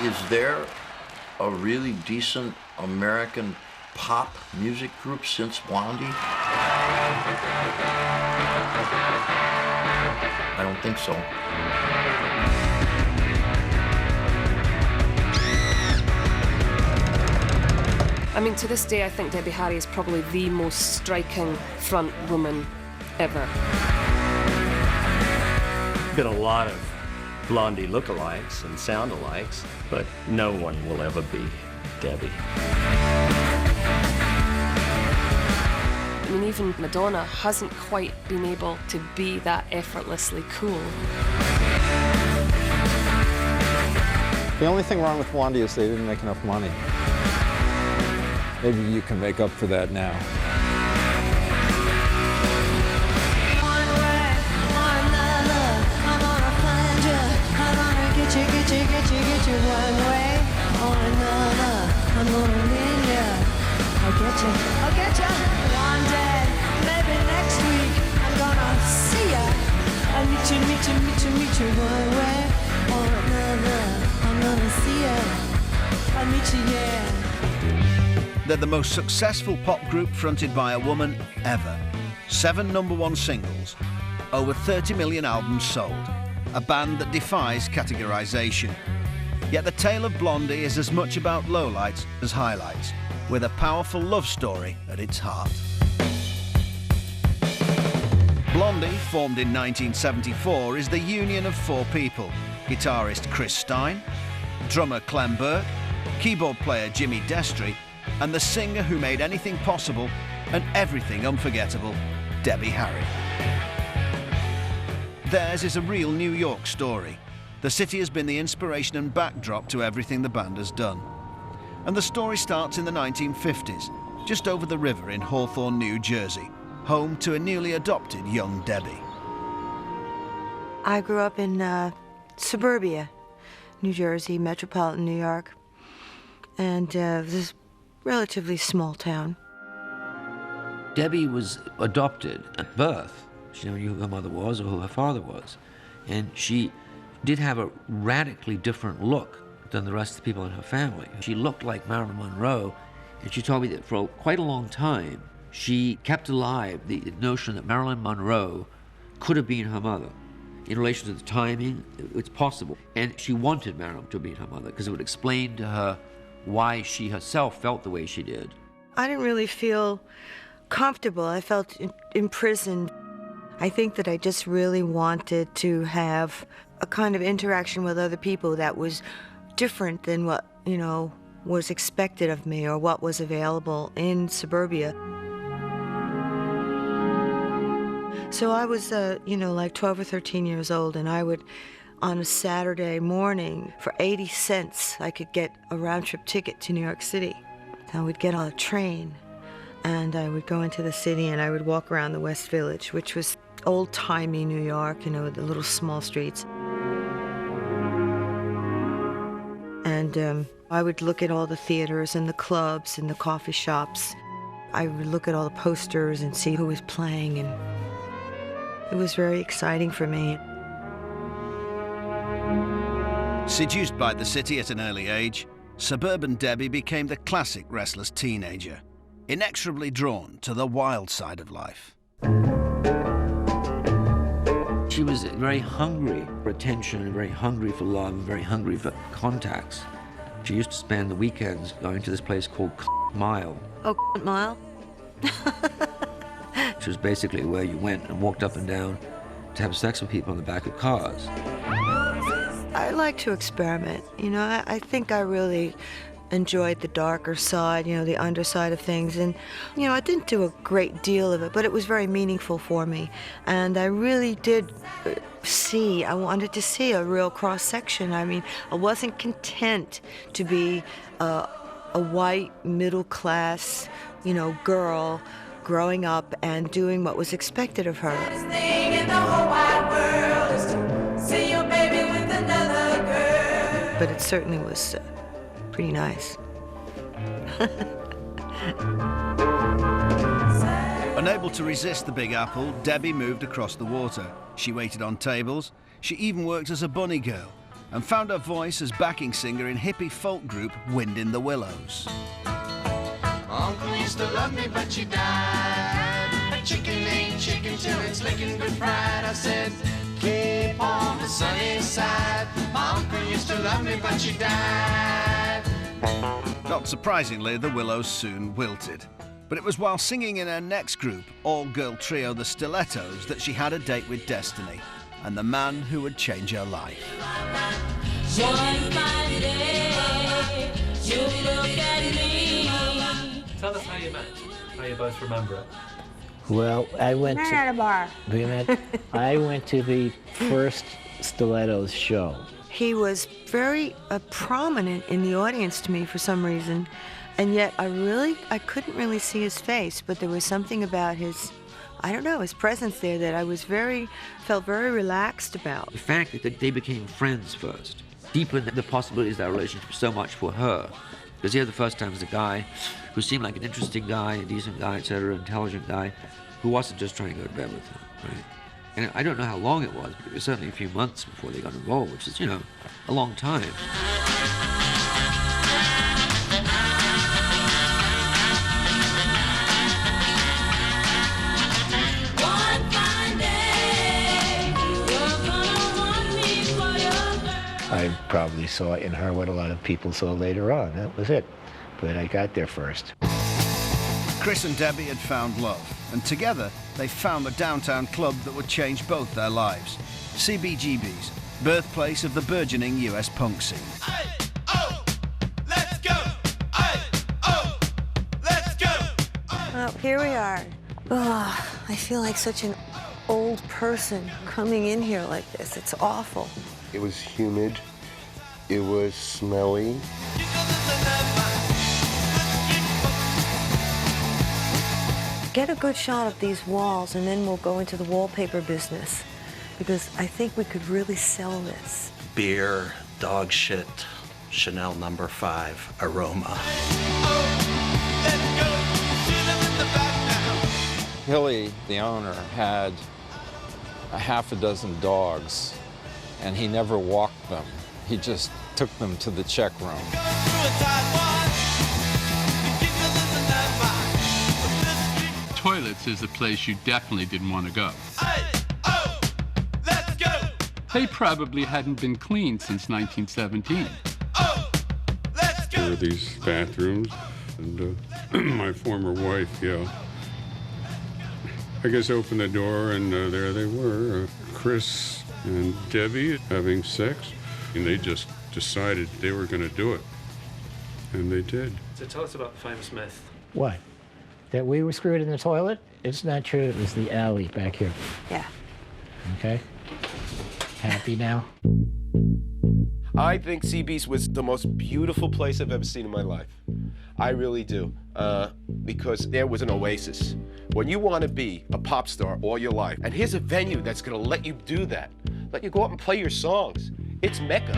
Is there a really decent American pop music group since Blondie? I don't think so. I mean, to this day, I think Debbie Harry is probably the most striking front woman ever. Been a lot of Blondie lookalikes and sound-alikes, but no one will ever be Debbie. I mean, even Madonna hasn't quite been able to be that effortlessly cool. The only thing wrong with Blondie is they didn't make enough money. Maybe you can make up for that now. Get you one way or another. I'm gonna win ya. I'll get ya one day, maybe next week. I'm gonna see ya. I'll meet you one way or another. I'm gonna see ya. I'll meet you, yeah. They're the most successful pop group fronted by a woman ever. 7 #1 singles, over 30 million albums sold. A band that defies categorization. Yet the tale of Blondie is as much about lowlights as highlights, with a powerful love story at its heart. Blondie, formed in 1974, is the union of 4 people: guitarist Chris Stein, drummer Clem Burke, keyboard player Jimmy Destry, and the singer who made anything possible and everything unforgettable, Debbie Harry. Theirs is a real New York story. The city has been the inspiration and backdrop to everything the band has done. And the story starts in the 1950s, just over the river in Hawthorne, New Jersey, home to a newly adopted young Debbie. I grew up in suburbia, New Jersey, metropolitan New York, and this relatively small town. Debbie was adopted at birth. She never knew who her mother was or who her father was. And she did have a radically different look than the rest of the people in her family. She looked like Marilyn Monroe, and she told me that for quite a long time, she kept alive the notion that Marilyn Monroe could have been her mother. In relation to the timing, it's possible. And she wanted Marilyn to have been her mother because it would explain to her why she herself felt the way she did. I didn't really feel comfortable. I felt imprisoned. I think that I just really wanted to have a kind of interaction with other people that was different than what, was expected of me or what was available in suburbia. So I was, like 12 or 13 years old, and I would, on a Saturday morning, for 80 cents, I could get a round-trip ticket to New York City. I would get on a train, and I would go into the city, and I would walk around the West Village, which was old-timey New York, the little small streets. And I would look at all the theaters and the clubs and the coffee shops. I would look at all the posters and see who was playing, and it was very exciting for me. Seduced by the city at an early age, suburban Debbie became the classic restless teenager, inexorably drawn to the wild side of life. She was very hungry for attention, very hungry for love, very hungry for contacts. She used to spend the weekends going to this place called Mile. Oh, Mile? Which was basically where you went and walked up and down to have sex with people in the back of cars. I like to experiment. I think I really enjoyed the darker side, the underside of things. And, I didn't do a great deal of it, but it was very meaningful for me. And I really did I wanted to see a real cross-section. I mean, I wasn't content to be a white, middle-class, girl growing up and doing what was expected of her. But it certainly was pretty nice. Unable to resist the Big Apple, Debbie moved across the water. She waited on tables. She even worked as a bunny girl. and found her voice as backing singer in hippie folk group Wind in the Willows. Uncle used to love me, but you died. A chicken ain't chicken till it's licking good fried. I said, keep on the sunny side. My uncle used to love me, but you died. Not surprisingly, the Willows soon wilted. But it was while singing in her next group, all-girl trio The Stilettos, that she had a date with Destiny and the man who would change her life. Tell us how you met, how you both remember it. Well, I went Met to... at a bar. We met... I went to the first Stilettos show. He was very prominent in the audience to me for some reason, and yet I couldn't really see his face, but there was something about his, I don't know, his presence there that I felt very relaxed about. The fact that they became friends first deepened the possibilities of that relationship so much for her. Because here the first time was a guy who seemed like an interesting guy, a decent guy, etc., intelligent guy, who wasn't just trying to go to bed with her, right? And I don't know how long it was, but it was certainly a few months before they got involved, which is, a long time. I probably saw in her what a lot of people saw later on. That was it. But I got there first. Chris and Debbie had found love, and together they found the downtown club that would change both their lives. CBGB's, birthplace of the burgeoning US punk scene. Let's go! Let's go! Well, here we are. Oh, I feel like such an old person coming in here like this. It's awful. It was humid. It was smelly. Get a good shot of these walls, and then we'll go into the wallpaper business, because I think we could really sell this. Beer, dog shit, Chanel No. 5 aroma. Hilly, the owner, had a half a dozen dogs, and he never walked them. He just took them to the check room. Toilets is a place you definitely didn't want to go. They probably hadn't been cleaned since 1917. There were these bathrooms, and my former wife, I guess opened the door, and there they were, Chris and Debbie having sex, and they just decided they were going to do it, and they did. So tell us about the famous myth. What? That we were screwed in the toilet? It's not true. It was the alley back here. Yeah. Okay? Happy now? I think CB's was the most beautiful place I've ever seen in my life. I really do. Because there was an oasis. When you want to be a pop star all your life, and here's a venue that's going to let you do that, let you go out and play your songs. It's Mecca.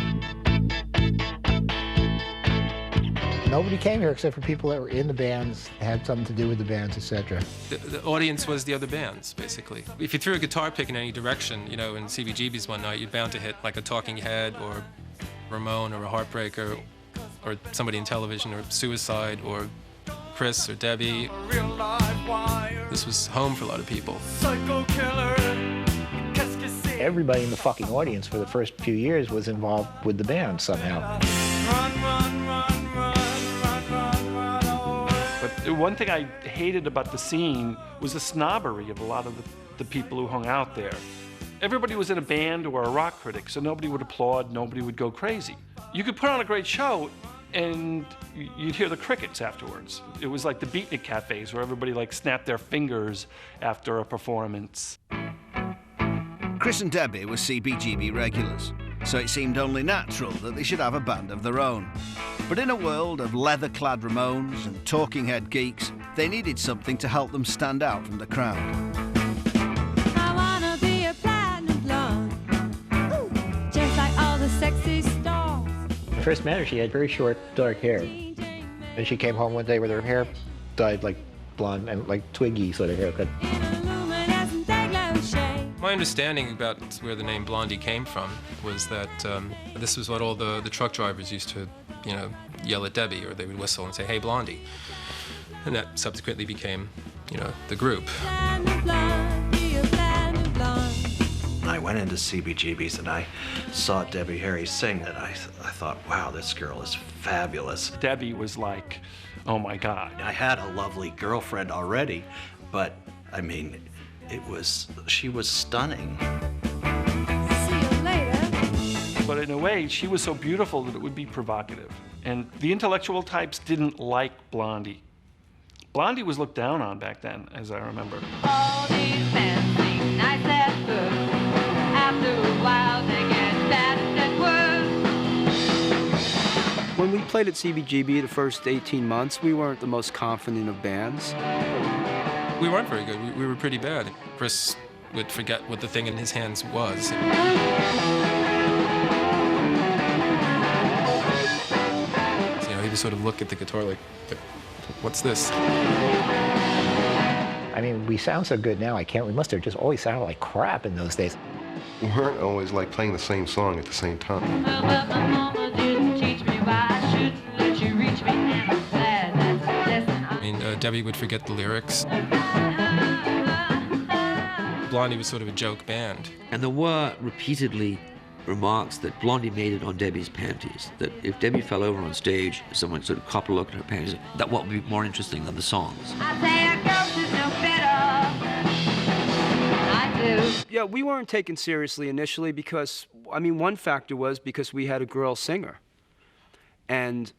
Nobody came here except for people that were in the bands, had something to do with the bands, etc. The audience was the other bands, basically. If you threw a guitar pick in any direction, in CBGB's one night, you're bound to hit like a Talking Head or Ramone or a Heartbreaker or somebody in Television or Suicide or Chris or Debbie. This was home for a lot of people. Everybody in the fucking audience for the first few years was involved with the band somehow. But one thing I hated about the scene was the snobbery of a lot of the people who hung out there. Everybody was in a band or a rock critic, so nobody would applaud, nobody would go crazy. You could put on a great show and you'd hear the crickets afterwards. It was like the beatnik cafes where everybody snapped their fingers after a performance. Chris and Debbie were CBGB regulars, so it seemed only natural that they should have a band of their own. But in a world of leather-clad Ramones and talking head geeks, they needed something to help them stand out from the crowd. I wanna be a platinum blonde, just like all the sexy stars. When I first met her, she had very short, dark hair. And she came home one day with her hair dyed like blonde and like twiggy sort of haircut. My understanding about where the name Blondie came from was that this was what all the truck drivers used to, yell at Debbie, or they would whistle and say, "Hey, Blondie." And that subsequently became, the group. I went into CBGB's and I saw Debbie Harry sing, and I thought, wow, this girl is fabulous. Debbie was like, oh my God. I had a lovely girlfriend already, but I mean, she was stunning. But in a way, she was so beautiful that it would be provocative. And the intellectual types didn't like Blondie. Blondie was looked down on back then, as I remember. All these men sing nice and good. After a while, they get bad and worse. When we played at CBGB the first 18 months, we weren't the most confident of bands. We weren't very good. We were pretty bad. Chris would forget what the thing in his hands was. He would sort of look at the guitar like, what's this? I mean, we sound so good now, we must have just always sounded like crap in those days. We weren't always like playing the same song at the same time. Well, but my mama didn't teach me why I shouldn't let you reach me, and I'm glad that's a lesson. I mean, Debbie would forget the lyrics. Blondie was sort of a joke band. And there were repeatedly remarks that Blondie made it on Debbie's panties, that if Debbie fell over on stage, someone sort of cop a look at her panties, that what would be more interesting than the songs. I say a ghost is no better. I do. Yeah, we weren't taken seriously initially because, one factor was because we had a girl singer. And,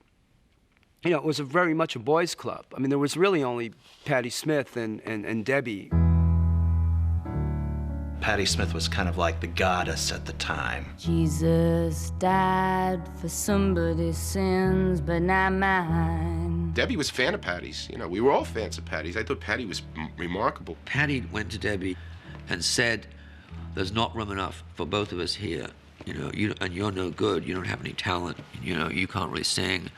it was very much a boys' club. There was really only Patti Smith and Debbie. Patti Smith was kind of like the goddess at the time. Jesus died for somebody's sins, but not mine. Debbie was a fan of Patti's. We were all fans of Patti's. I thought Patti was remarkable. Patti went to Debbie and said, there's not room enough for both of us here. And you're no good. You don't have any talent. You can't really sing.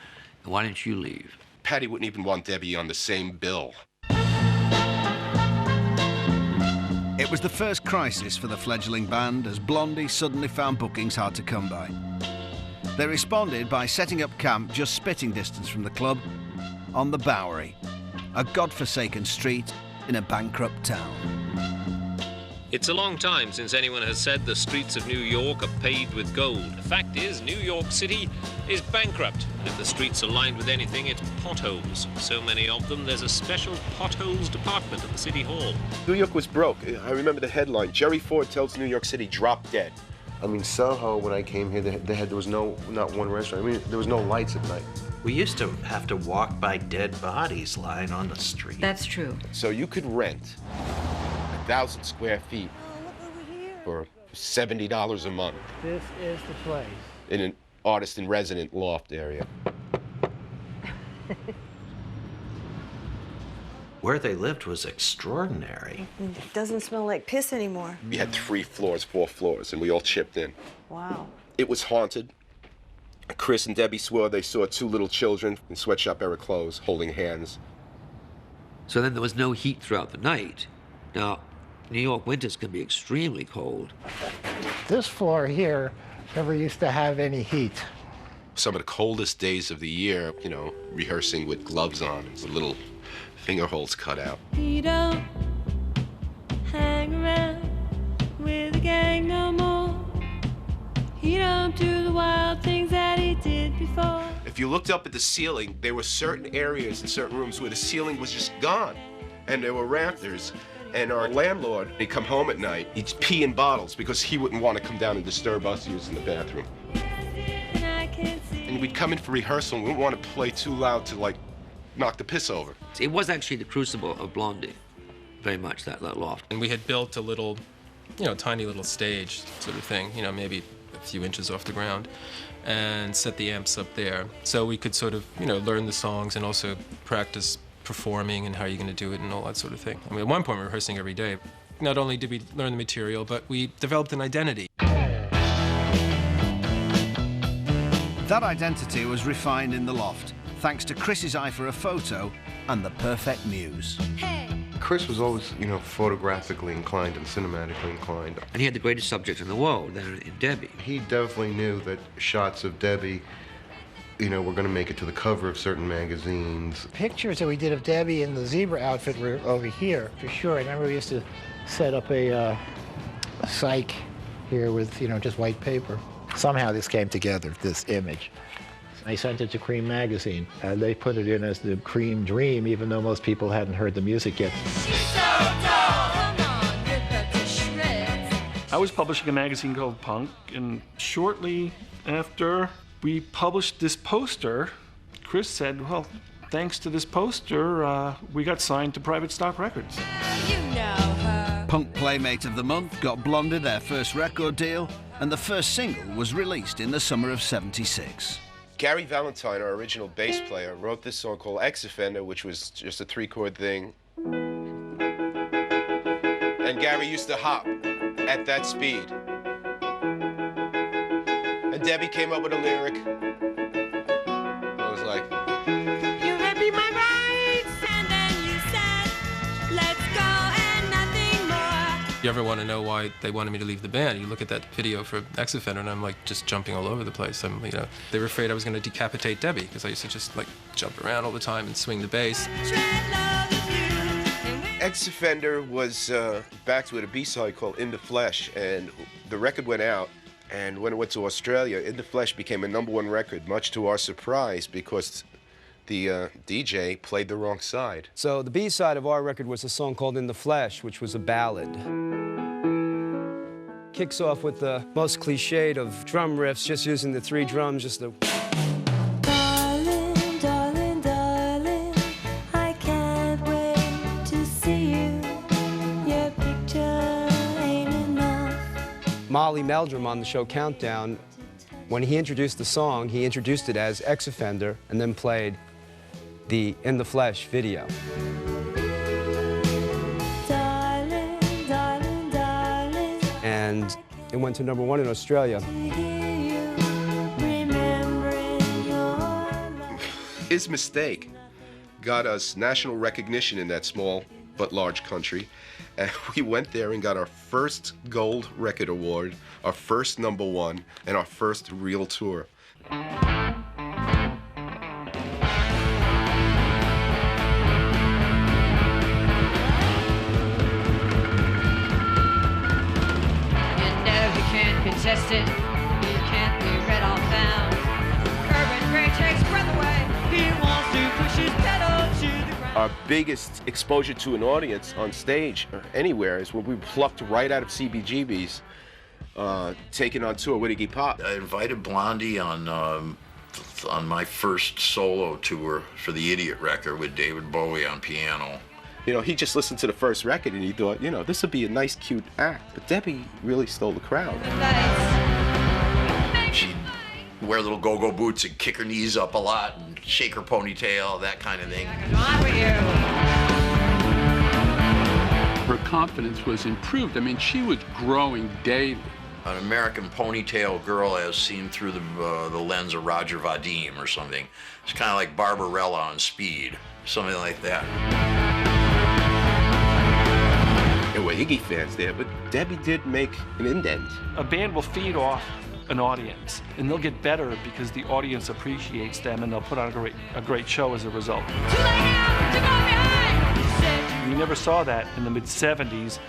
Why don't you leave? Patti wouldn't even want Debbie on the same bill. It was the first crisis for the fledgling band as Blondie suddenly found bookings hard to come by. They responded by setting up camp just spitting distance from the club on the Bowery, a godforsaken street in a bankrupt town. It's a long time since anyone has said the streets of New York are paved with gold. The fact is, New York City is bankrupt. If the streets are lined with anything, it's potholes. So many of them, there's a special potholes department at the City Hall. New York was broke. I remember the headline, Jerry Ford tells New York City, drop dead. Soho, when I came here, there was not one restaurant. There was no lights at night. We used to have to walk by dead bodies lying on the street. That's true. So you could rent 1,000 square feet for $70 a month. This is the place. In an artist-in-resident loft area. Where they lived was extraordinary. It doesn't smell like piss anymore. We had 3 floors, 4 floors, and we all chipped in. Wow. It was haunted. Chris and Debbie swore they saw 2 little children in sweatshop-era clothes holding hands. So then there was no heat throughout the night. Now, New York winters can be extremely cold. This floor here never used to have any heat. Some of the coldest days of the year, rehearsing with gloves on and little finger holes cut out. He don't hang around with the gang no more. He don't do the wild things that he did before. If you looked up at the ceiling, there were certain areas in certain rooms where the ceiling was just gone. And there were rafters. And our landlord, he'd come home at night, he'd pee in bottles because he wouldn't want to come down and disturb us using the bathroom. And we'd come in for rehearsal and we wouldn't want to play too loud to, knock the piss over. It was actually the crucible of Blondie, very much, that loft. And we had built a little, tiny little stage sort of thing, maybe a few inches off the ground, and set the amps up there. So we could sort of, learn the songs and also practice performing and how you're going to do it and all that sort of thing. At one point we were rehearsing every day. Not only did we learn the material, but we developed an identity. That identity was refined in the loft, thanks to Chris's eye for a photo and the perfect muse. Hey. Chris was always, you know, photographically inclined and cinematically inclined. And he had the greatest subject in the world, then in Debbie. He definitely knew that shots of Debbie, you know, were going to make it to the cover of certain magazines. Pictures that we did of Debbie in the zebra outfit were over here, for sure. I remember we used to set up a psych here with, you know, just white paper. Somehow this came together, this image. I sent it to Cream magazine, and they put it in as the Cream Dream, even though most people hadn't heard the music yet. I was publishing a magazine called Punk, and shortly after we published this poster, Chris said, well, thanks to this poster, we got signed to Private Stock Records. Punk Playmate of the Month got Blondie their first record deal, and the first single was released in the summer of '76. Gary Valentine, our original bass player, wrote this song called Ex Offender, which was just a 3-chord thing. And Gary used to hop at that speed. And Debbie came up with a lyric. I was like, You read me my rights, and then you said, let's go and nothing more. You ever want to know why they wanted me to leave the band? You look at that video for Ex Offender, and I'm like just jumping all over the place. You know, they were afraid I was going to decapitate Debbie because I used to just like jump around all the time and swing the bass. Ex Offender was backed with a B-side called In the Flesh, and the record went out, and when it went to Australia, In the Flesh became a #1 record, much to our surprise, because the DJ played the wrong side. So the B-side of our record was a song called In the Flesh, which was a ballad. Kicks off with the most cliched of drum riffs, just using the 3 drums, just the... Darling, darling, darling, I can't wait to see you. Your picture ain't enough. Molly Meldrum on the show Countdown, when he introduced the song, he introduced it as Ex Offender and then played the In the Flesh video. Darling, darling, darling, And it went to #1 in Australia. remembering your His mistake got us national recognition in that small but large country. And we went there and got our first gold record award, our first #1, and our first real tour. Contest it, he can't be read off down. Urban Gray takes breath away, he wants to push his pedal to the ground. Our biggest exposure to an audience on stage or anywhere is when we plucked right out of CBGB's, taken on tour with Iggy Pop. I invited Blondie on my first solo tour for the Idiot record with David Bowie on piano. You know, he just listened to the first record and he thought, you know, this would be a nice, cute act. But Debbie really stole the crowd. She'd wear little go-go boots and kick her knees up a lot and shake her ponytail, that kind of thing. Her confidence was improved. I mean, she was growing daily. An American ponytail girl as seen through the lens of Roger Vadim or something. It's kind of like Barbarella on Speed, something like that. There were Iggy fans there, but Debbie did make an indent. A band will feed off an audience, and they'll get better because the audience appreciates them, and they'll put on a great show as a result. We never saw that in the mid-'70s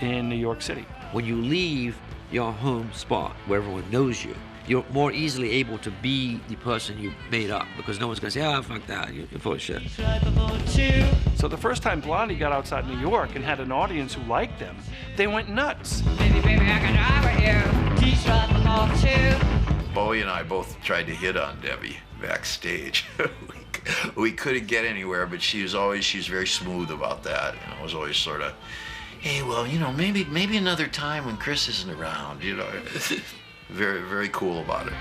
in New York City. When you leave your home spot where everyone knows you, you're more easily able to be the person you made up, because no one's going to say, oh, fuck that, you're full of shit. So the first time Blondie got outside New York and had an audience who liked them, they went nuts. Baby, baby, I can drive with you. Teach right them off too. Bowie and I both tried to hit on Debbie backstage. we couldn't get anywhere, but she's very smooth about that. You know, it was always sort of, hey, well, you know, maybe another time when Chris isn't around, you know. Very, very cool about it.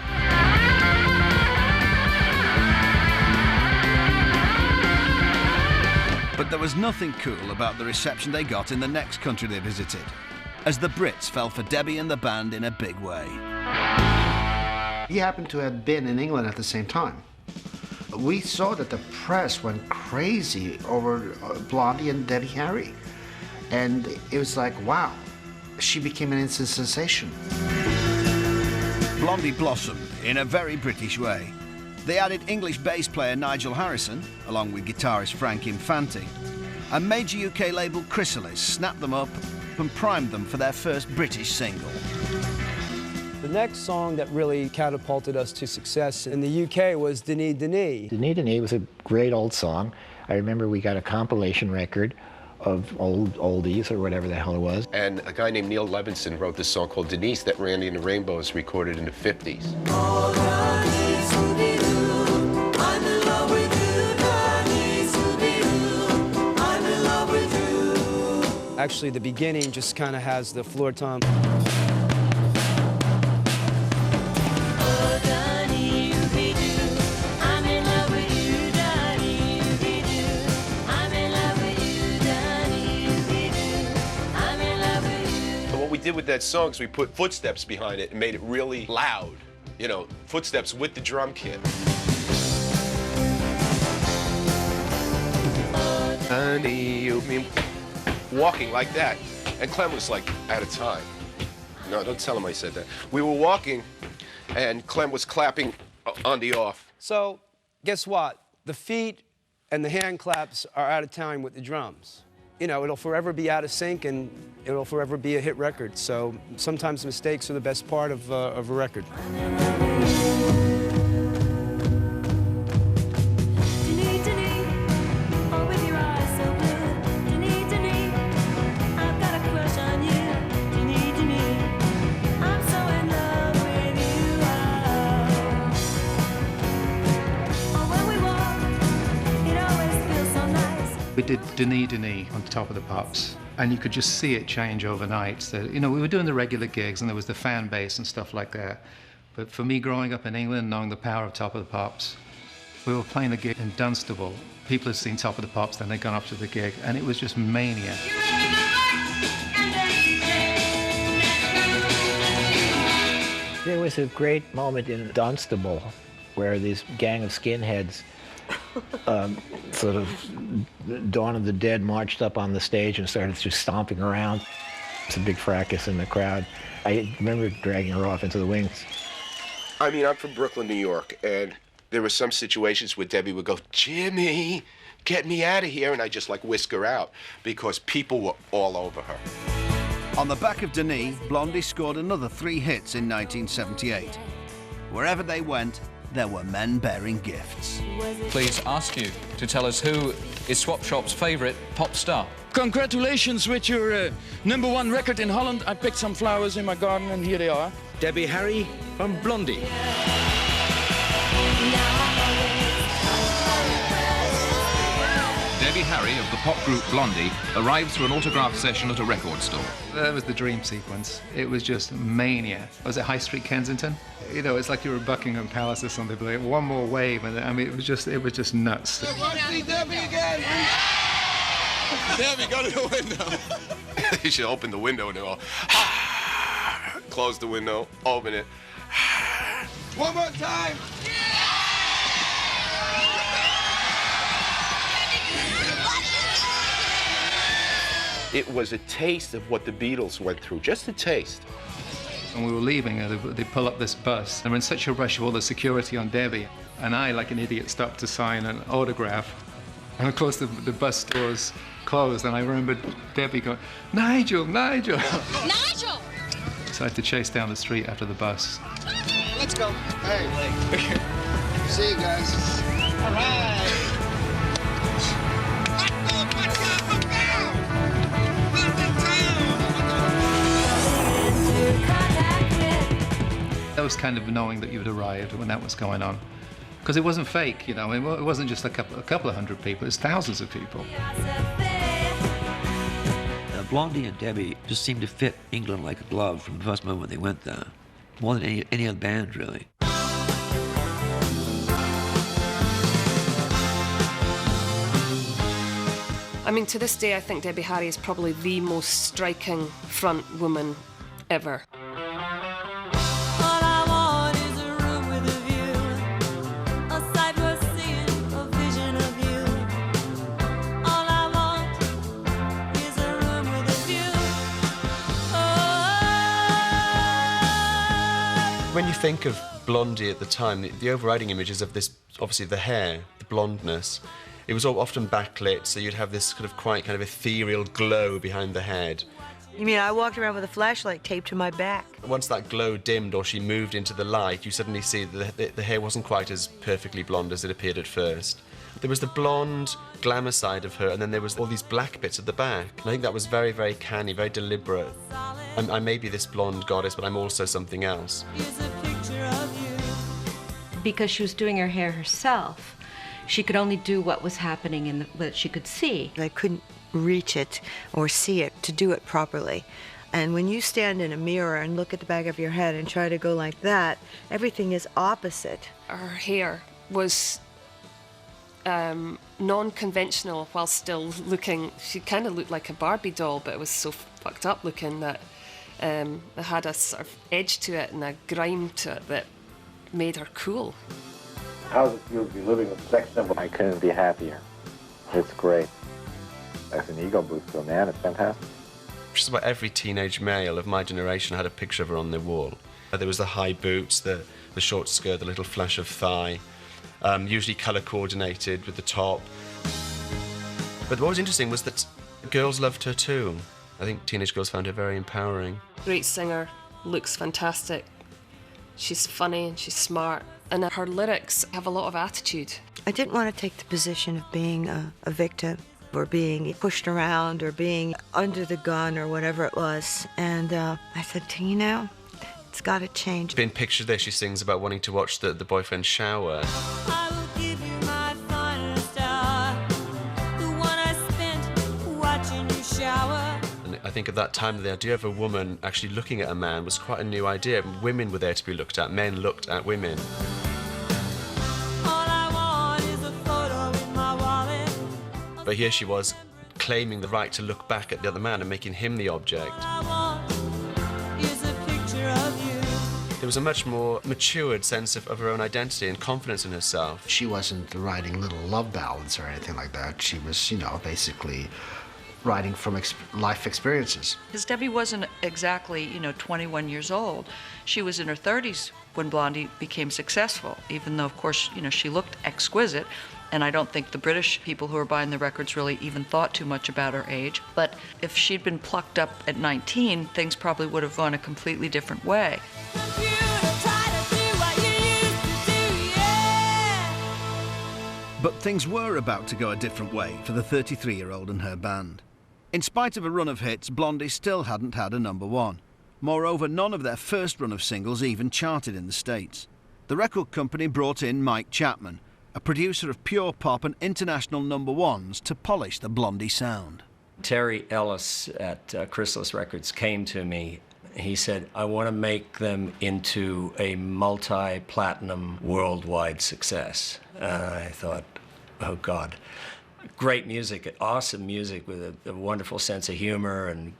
But there was nothing cool about the reception they got in the next country they visited, as the Brits fell for Debbie and the band in a big way. He happened to have been in England at the same time. we saw that the press went crazy over Blondie and Debbie Harry. And it was like, wow, she became an instant sensation. Blondie blossomed in a very British way. They added English bass player Nigel Harrison, along with guitarist Frank Infante, and major UK label Chrysalis snapped them up and primed them for their first British single. The next song that really catapulted us to success in the UK was Denis Denis. Denis Denis was a great old song. I remember we got a compilation record of old oldies or whatever the hell it was. And a guy named Neil Levinson wrote this song called Denise that Randy and the Rainbows recorded in the 50s. Actually, the beginning just kind of has the floor tom. We did with that song is we put footsteps behind it and made it really loud, you know, footsteps with the drum kit. Honey, I mean, walking like that. And Clem was like out of time. No, don't tell him I said that. We were walking and Clem was clapping on the off. So, guess what? The feet and the hand claps are out of time with the drums. You know, it'll forever be out of sync and it'll forever be a hit record. So sometimes mistakes are the best part of a record. We did Denis Denis on Top of the Pops, and you could just see it change overnight. So, you know, we were doing the regular gigs, and there was the fan base and stuff like that. But for me, growing up in England, knowing the power of Top of the Pops, we were playing a gig in Dunstable. People had seen Top of the Pops, then they'd gone up to the gig, and it was just mania. There was a great moment in Dunstable where this gang of skinheads sort of Dawn of the Dead marched up on the stage and started just stomping around. It's a big fracas in the crowd. I remember dragging her off into the wings. I mean, I'm from Brooklyn, New York, and there were some situations where Debbie would go, Jimmy, get me out of here, and I just like whisk her out because people were all over her. On the back of Denis, Blondie scored another 3 hits in 1978. Wherever they went, there were men bearing gifts. Please ask you to tell us who is Swap Shop's favourite pop star. Congratulations with your #1 record in Holland. I picked some flowers in my garden and here they are. Debbie Harry from Blondie. Debbie Harry of the pop group Blondie arrives for an autograph session at a record store. That was the dream sequence. It was just mania. I was at High Street, Kensington. You know, it's like you were at Buckingham Palace or something. But one more wave, and I mean, it was just nuts. I want to see Debbie again. Debbie, go to the window. You should open the window and go, close the window, open it. One more time. It was a taste of what the Beatles went through, just a taste. When we were leaving, they pull up this bus. They were in such a rush with all the security on Debbie. And I, like an idiot, stopped to sign an autograph. And of course, the bus doors closed. And I remembered Debbie going, Nigel, Nigel. Nigel! So I had to chase down the street after the bus. Let's go. Hey. See you guys. All right. That was kind of knowing that you'd arrived when that was going on. Because it wasn't fake, you know, it wasn't just a couple of hundred people, it was thousands of people. Blondie and Debbie just seemed to fit England like a glove from the first moment they went there. More than any other band, really. I mean, to this day, I think Debbie Harry is probably the most striking front woman ever. All I want is a room with a view, a sight worth seeing When you think of Blondie at the time, the overriding image is of this, obviously the hair, the blondness. It was all often backlit, so you'd have this quite ethereal glow behind the head. You mean I walked around with a flashlight taped to my back? Once that glow dimmed or she moved into the light, you suddenly see that the hair wasn't quite as perfectly blonde as it appeared at first. There was the blonde glamour side of her, and then there was all these black bits at the back. And I think that was very, very canny, very deliberate. I may be this blonde goddess, but I'm also something else. Because she was doing her hair herself, she could only do what was happening what she could see. I couldn't reach it or see it to do it properly. And when you stand in a mirror and look at the back of your head and try to go like that, everything is opposite. Her hair was non-conventional while still looking, she kind of looked like a Barbie doll, but it was so fucked up looking that it had a sort of edge to it and a grime to it that made her cool. How does it feel to be living with a sex symbol? I couldn't be happier. It's great. As an ego boost to a man, it's fantastic. Just about every teenage male of my generation had a picture of her on their wall. There was the high boots, the short skirt, the little flash of thigh, usually colour coordinated with the top. But what was interesting was that girls loved her too. I think teenage girls found her very empowering. Great singer, looks fantastic. She's funny and she's smart, and her lyrics have a lot of attitude. I didn't want to take the position of being a victim or being pushed around or being under the gun or whatever it was. And I said, you know, it's got to change. In picture there, she sings about wanting to watch the boyfriend shower. I will give you my finest hour, the one I spent watching you shower. And I think at that time, the idea of a woman actually looking at a man was quite a new idea. Women were there to be looked at, men looked at women. But here she was, claiming the right to look back at the other man and making him the object. There was a much more matured sense of her own identity and confidence in herself. She wasn't writing little love ballads or anything like that. She was, you know, basically writing from life experiences. Because Debbie wasn't exactly, 21 years old. She was in her 30s when Blondie became successful, even though, of course, she looked exquisite. And I don't think the British people who were buying the records really even thought too much about her age. But if she'd been plucked up at 19, things probably would have gone a completely different way. But things were about to go a different way for the 33-year-old and her band. In spite of a run of hits, Blondie still hadn't had a #1. Moreover, none of their first run of singles even charted in the States. The record company brought in Mike Chapman, a producer of pure pop and international #1s, to polish the Blondie sound. Terry Ellis at Chrysalis Records came to me. He said, I want to make them into a multi-platinum worldwide success. I thought, oh God. Great music, awesome music with a wonderful sense of humor and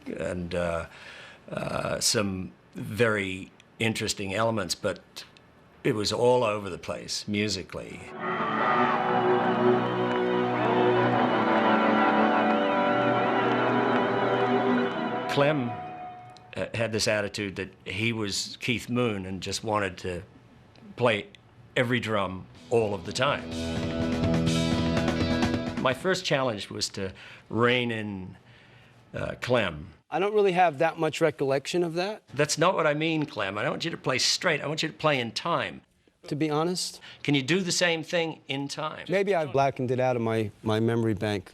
some very interesting elements, but it was all over the place musically. Clem had this attitude that he was Keith Moon and just wanted to play every drum all of the time. My first challenge was to rein in Clem. I don't really have that much recollection of that. That's not what I mean, Clem. I don't want you to play straight. I want you to play in time. To be honest. Can you do the same thing in time? Maybe I've blackened it out of my memory bank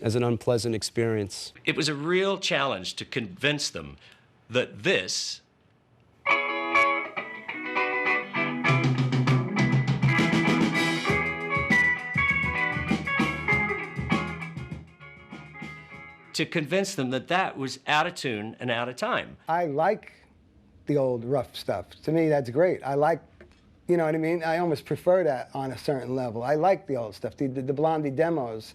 as an unpleasant experience. It was a real challenge to convince them that this that was out of tune and out of time. I like the old rough stuff. To me, that's great. I like, you know what I mean? I almost prefer that on a certain level. I like the old stuff. The Blondie demos,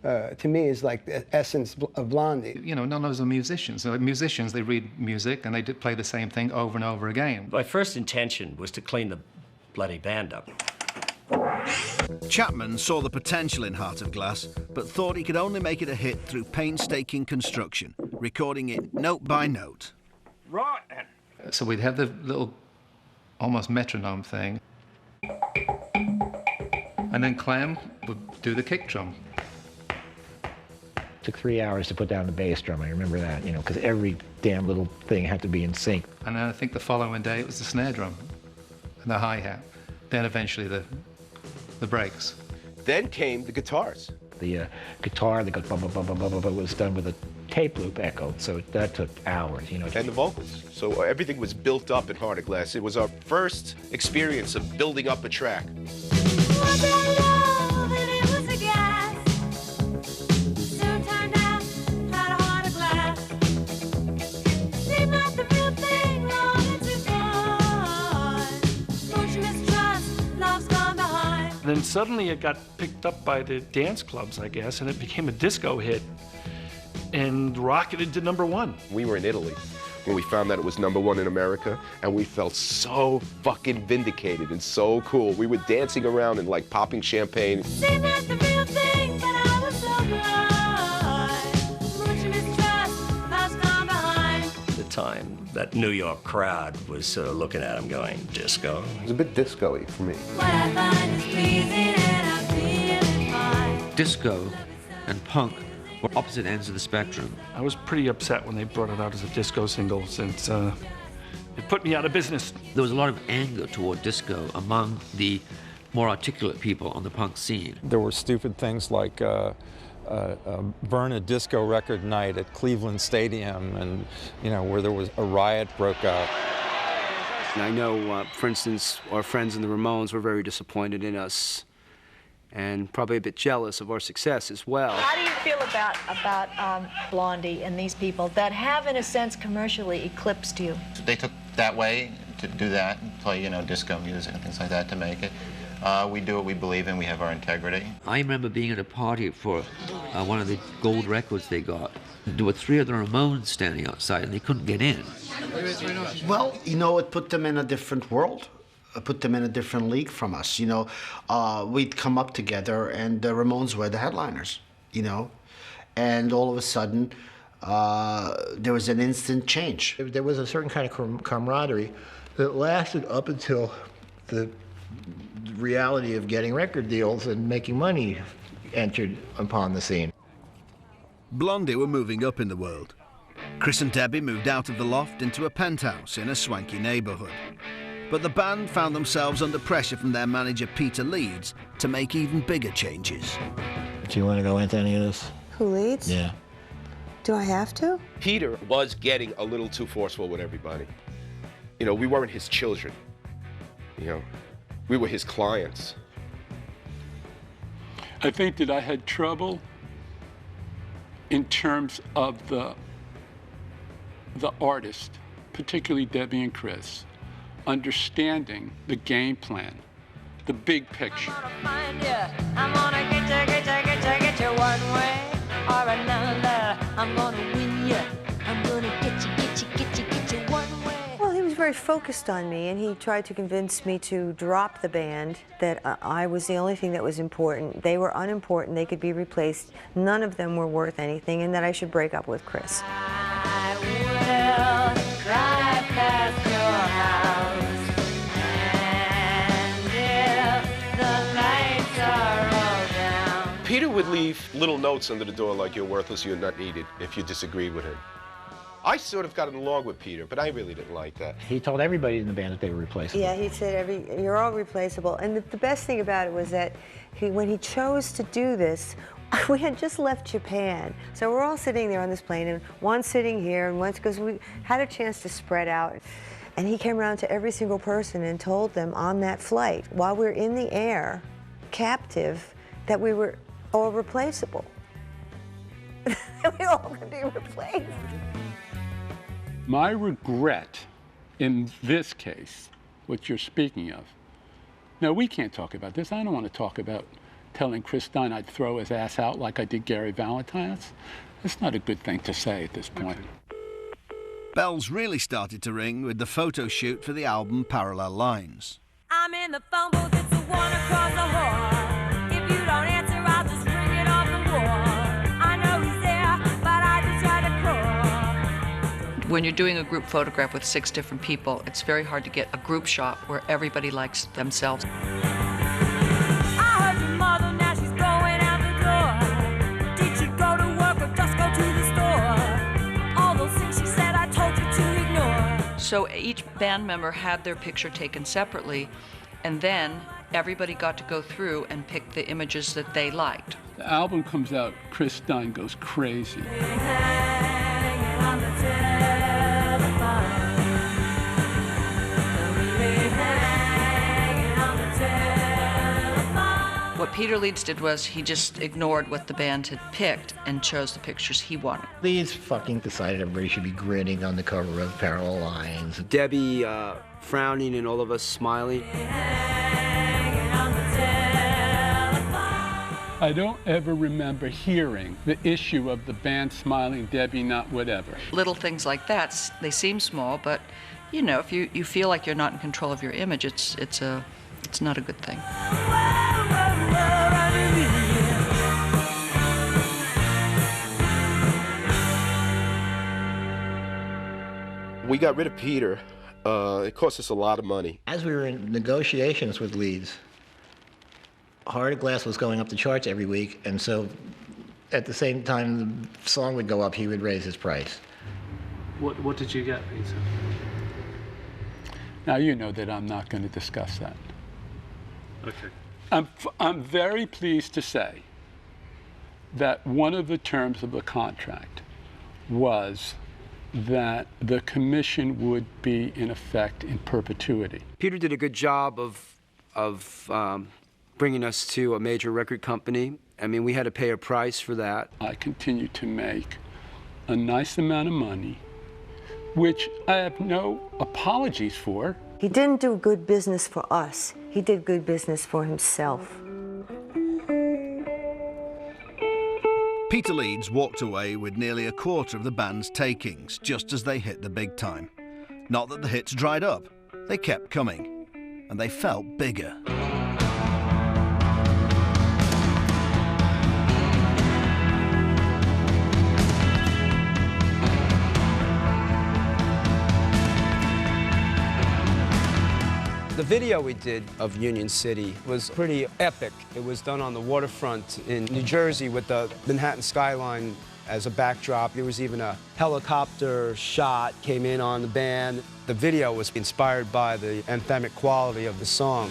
to me, is like the essence of Blondie. None of us are musicians. So musicians, they read music and they play the same thing over and over again. My first intention was to clean the bloody band up. Chapman saw the potential in Heart of Glass, but thought he could only make it a hit through painstaking construction, recording it note by note. Right. So we'd have the little almost metronome thing. And then Clem would do the kick drum. Took 3 hours to put down the bass drum. I remember that, you know, because every damn little thing had to be in sync. And then I think the following day it was the snare drum and the hi-hat. Then eventually the breaks. Then came the guitars. The guitar that goes bum bum bum bum bum bum was done with a tape loop echo, so that took hours, you know. And the vocals. So everything was built up in Heart of Glass. It was our first experience of building up a track. Then suddenly it got picked up by the dance clubs, I guess, and it became a disco hit and rocketed to #1. We were in Italy when we found that it was #1 in America, and we felt so fucking vindicated and so cool. We were dancing around and like popping champagne. Time that New York crowd was sort of looking at him going, disco? It was a bit disco-y for me. Disco and punk were opposite ends of the spectrum. I was pretty upset when they brought it out as a disco single, since it put me out of business. There was a lot of anger toward disco among the more articulate people on the punk scene. There were stupid things like burn a disco record night at Cleveland Stadium, and you know, where there was a riot broke out. And I know, for instance, our friends in the Ramones were very disappointed in us, and probably a bit jealous of our success as well. How do you feel about Blondie and these people that have, in a sense, commercially eclipsed you? They took that way to do that, play, you know, disco music and things like that to make it. We do what we believe in. We have our integrity. I remember being at a party for one of the gold records they got. There were 3 of the Ramones standing outside, and they couldn't get in. Well, you know, it put them in a different world. It put them in a different league from us, you know. We'd come up together, and the Ramones were the headliners, you know. And all of a sudden, there was an instant change. There was a certain kind of camaraderie that lasted up until the reality of getting record deals and making money entered upon the scene. Blondie were moving up in the world. Chris and Debbie moved out of the loft into a penthouse in a swanky neighbourhood. But the band found themselves under pressure from their manager Peter Leeds to make even bigger changes. Do you want to go into any of this? Who leads? Yeah. Do I have to? Peter was getting a little too forceful with everybody. You know, we weren't his children. You know, we were his clients. I think that I had trouble in terms of the artist, particularly Debbie and Chris, understanding the game plan, the big picture. I'm gonna get you one way or another. I'm gonna win you. I'm gonna get you one way. Well, he was very focused on me, and he tried to convince me to drop the band, that I was the only thing that was important. They were unimportant. They could be replaced. None of them were worth anything, and that I should break up with Chris. I will drive past your house, and if the lights are all down. Peter would leave little notes under the door like, "You're worthless, you're not needed," if you disagreed with him. I sort of got along with Peter, but I really didn't like that. He told everybody in the band that they were replaceable. Yeah, he said you're all replaceable. And the best thing about it was that when he chose to do this, we had just left Japan. So we're all sitting there on this plane, and one's sitting here, and one's, because we had a chance to spread out. And he came around to every single person and told them on that flight, while we were in the air, captive, that we were all replaceable. We all could be replaced. My regret in this case, what you're speaking of, no, we can't talk about this. I don't want to talk about telling Chris Stein I'd throw his ass out like I did Gary Valentine's. It's not a good thing to say at this point. Bells really started to ring with the photo shoot for the album Parallel Lines. I'm in the phone booth, it's the one across the hall. If you don't answer, I'll just ring it off the wall. I know he's there, but I just try to call. When you're doing a group photograph with 6 different people, it's very hard to get a group shot where everybody likes themselves. So each band member had their picture taken separately, and then everybody got to go through and pick the images that they liked. The album comes out, Chris Stein goes crazy. What Peter Leeds did was he just ignored what the band had picked and chose the pictures he wanted. Leeds fucking decided everybody should be grinning on the cover of Parallel Lines. Debbie frowning and all of us smiling. I don't ever remember hearing the issue of the band smiling, Debbie not whatever. Little things like that, they seem small, but you know, if you feel like you're not in control of your image, it's not a good thing. We got rid of Peter. It cost us a lot of money. As we were in negotiations with Leeds, Heart of Glass was going up the charts every week, and so at the same time the song would go up, he would raise his price. What did you get, Peter? Now you know that I'm not going to discuss that. Okay. I'm very pleased to say that one of the terms of the contract was that the commission would be in effect in perpetuity. Peter did a good job of bringing us to a major record company. I mean, we had to pay a price for that. I continue to make a nice amount of money, which I have no apologies for. He didn't do good business for us. He did good business for himself. Peter Leeds walked away with nearly a quarter of the band's takings just as they hit the big time. Not that the hits dried up, they kept coming, and they felt bigger. The video we did of Union City was pretty epic. It was done on the waterfront in New Jersey with the Manhattan skyline as a backdrop. There was even a helicopter shot came in on the band. The video was inspired by the anthemic quality of the song.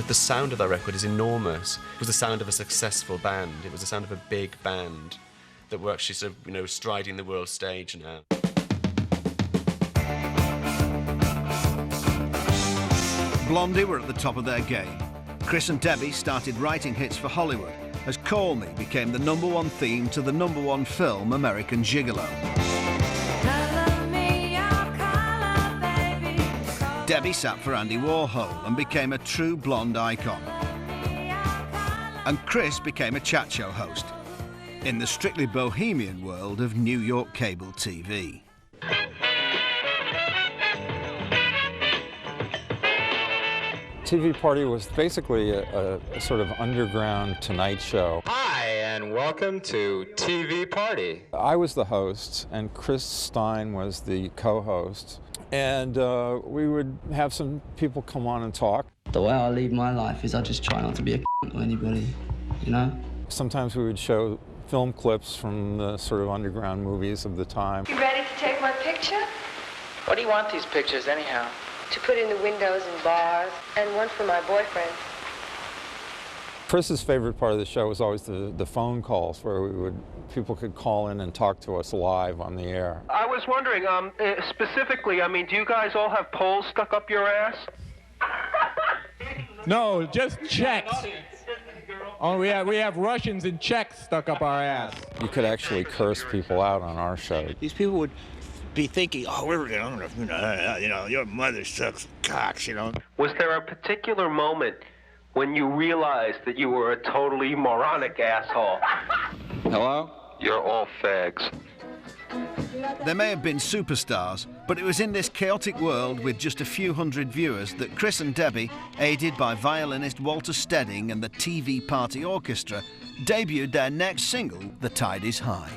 The sound of that record is enormous. It was the sound of a successful band. It was the sound of a big band that were actually sort of, you know, striding the world stage now. Blondie were at the top of their game. Chris and Debbie started writing hits for Hollywood as Call Me became the #1 theme to the #1 film American Gigolo. Debbie sat for Andy Warhol and became a true blonde icon. And Chris became a chat show host in the strictly bohemian world of New York cable TV. TV Party was basically a sort of underground Tonight Show. Hi, and welcome to TV Party. I was the host, and Chris Stein was the co-host. And we would have some people come on and talk. The way I lead my life is I just try not to be a to anybody, you know? Sometimes we would show film clips from the sort of underground movies of the time. You ready to take my picture? What do you want these pictures anyhow? To put in the windows and bars, and one for my boyfriend. Chris's favorite part of the show was always the phone calls where people could call in and talk to us live on the air. I was wondering, specifically, I mean, do you guys all have poles stuck up your ass? No, just Czechs. Oh, we have Russians and Czechs stuck up our ass. You could actually curse people out on our show. These people would be thinking, oh, we're gonna, your mother sucks cocks, you know. Was there a particular moment when you realized that you were a totally moronic asshole? Hello? You're all fags. There may have been superstars, but it was in this chaotic world with just a few hundred viewers that Chris and Debbie, aided by violinist Walter Stedding and the TV Party Orchestra, debuted their next single, The Tide Is High.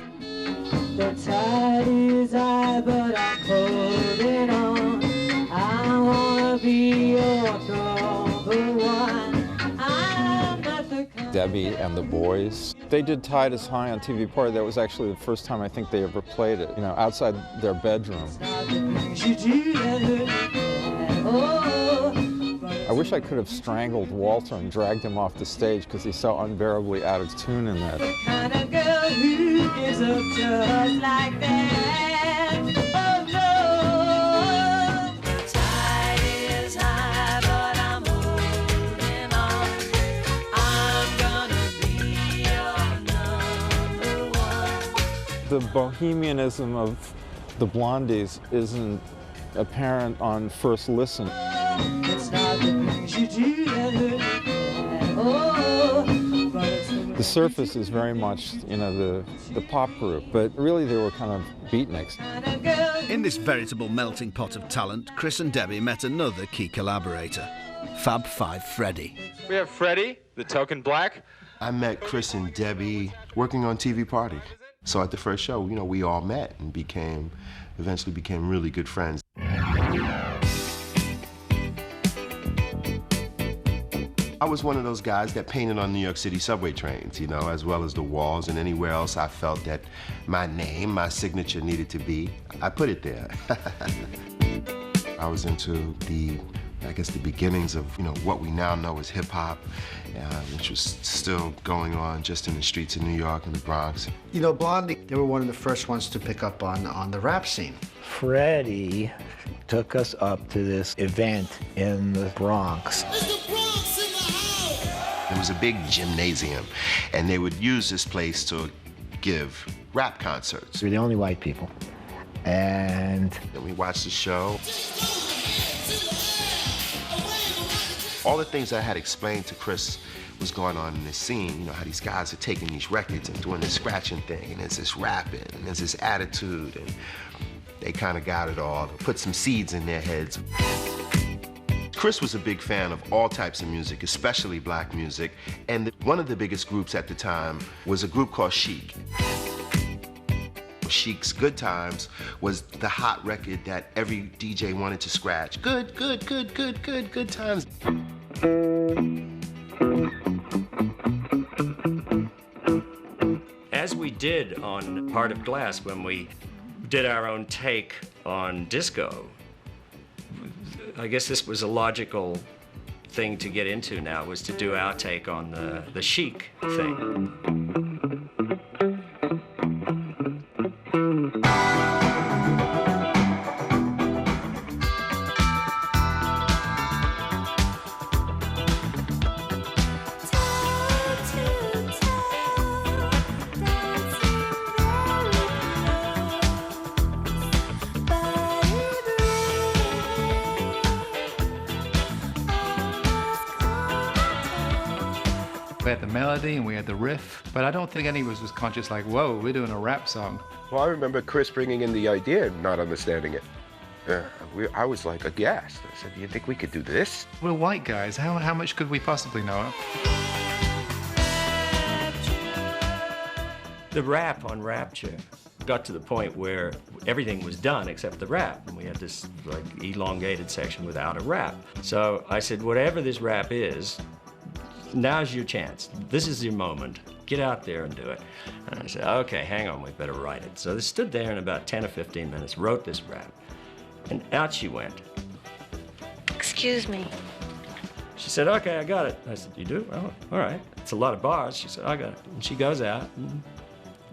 The tide is high, but I'm holding on. I wanna be your number one. I'm not the kind. Debbie and the Boys. They did Tide Is High on TV Party. That was actually the first time I think they ever played it, you know, outside their bedroom. I wish I could have strangled Walter and dragged him off the stage because he's so unbearably out of tune in that. The kind of girl who gives up just like that. Oh no. The tide is high, but I'm holding on. I'm gonna be your number one. The bohemianism of the Blondies isn't apparent on first listen. It's not the things you do that hurt. Oh, but it's The surface is very much, you know, the pop group, but really they were kind of beatniks. In this veritable melting pot of talent, Chris and Debbie met another key collaborator, Fab Five Freddy. We have Freddie, the token black. I met Chris and Debbie working on TV Party. So at the first show, you know, we all met and eventually became really good friends. I was one of those guys that painted on New York City subway trains, you know, as well as the walls, and anywhere else I felt that my name, my signature needed to be, I put it there. I was into the beginnings of, you know, what we now know as hip-hop, which was still going on just in the streets of New York and the Bronx. You know, Blondie, they were one of the first ones to pick up on the rap scene. Freddie took us up to this event in the Bronx. It was a big gymnasium, and they would use this place to give rap concerts. We were the only white people. And we watched the show. All the things I had explained to Chris was going on in this scene, you know, how these guys are taking these records and doing this scratching thing, and there's this rapping, and there's this attitude, and they kind of got it all, put some seeds in their heads. Chris was a big fan of all types of music, especially black music, and one of the biggest groups at the time was a group called Chic. Chic's Good Times was the hot record that every DJ wanted to scratch. Good times. As we did on Heart of Glass when we did our own take on disco, I guess this was a logical thing to get into now, was to do our take on the Chic thing. We had the melody and we had the riff, but I don't think any of us was conscious like, whoa, we're doing a rap song. Well, I remember Chris bringing in the idea and not understanding it. I was like aghast. I said, do you think we could do this? We're white guys. How much could we possibly know? The rap on Rapture got to the point where everything was done except the rap, and we had this like elongated section without a rap. So I said, whatever this rap is, now's your chance. This is your moment. Get out there and do it. And I said, okay, hang on, we better write it. So they stood there in about 10 or 15 minutes, wrote this rap, and out she went. Excuse me. She said, okay, I got it. I said, you do? Oh, all right. It's a lot of bars. She said, I got it. And she goes out and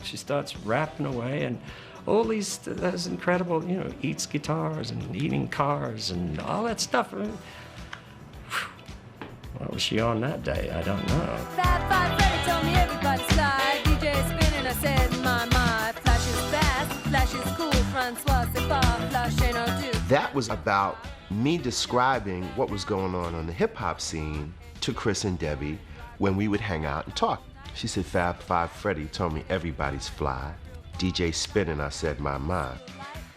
she starts rapping away, and all these, those incredible, you know, eats guitars and eating cars and all that stuff. What was she on that day? I don't know. Fab Five Freddy told me everybody's fly. DJ spinning, I said, my, flash is fast, flash is cool, Francois, c'est pas, flash ain't no do. That was about me describing what was going on the hip-hop scene to Chris and Debbie when we would hang out and talk. She said, Fab Five Freddy told me everybody's fly. DJ spinning, I said, my.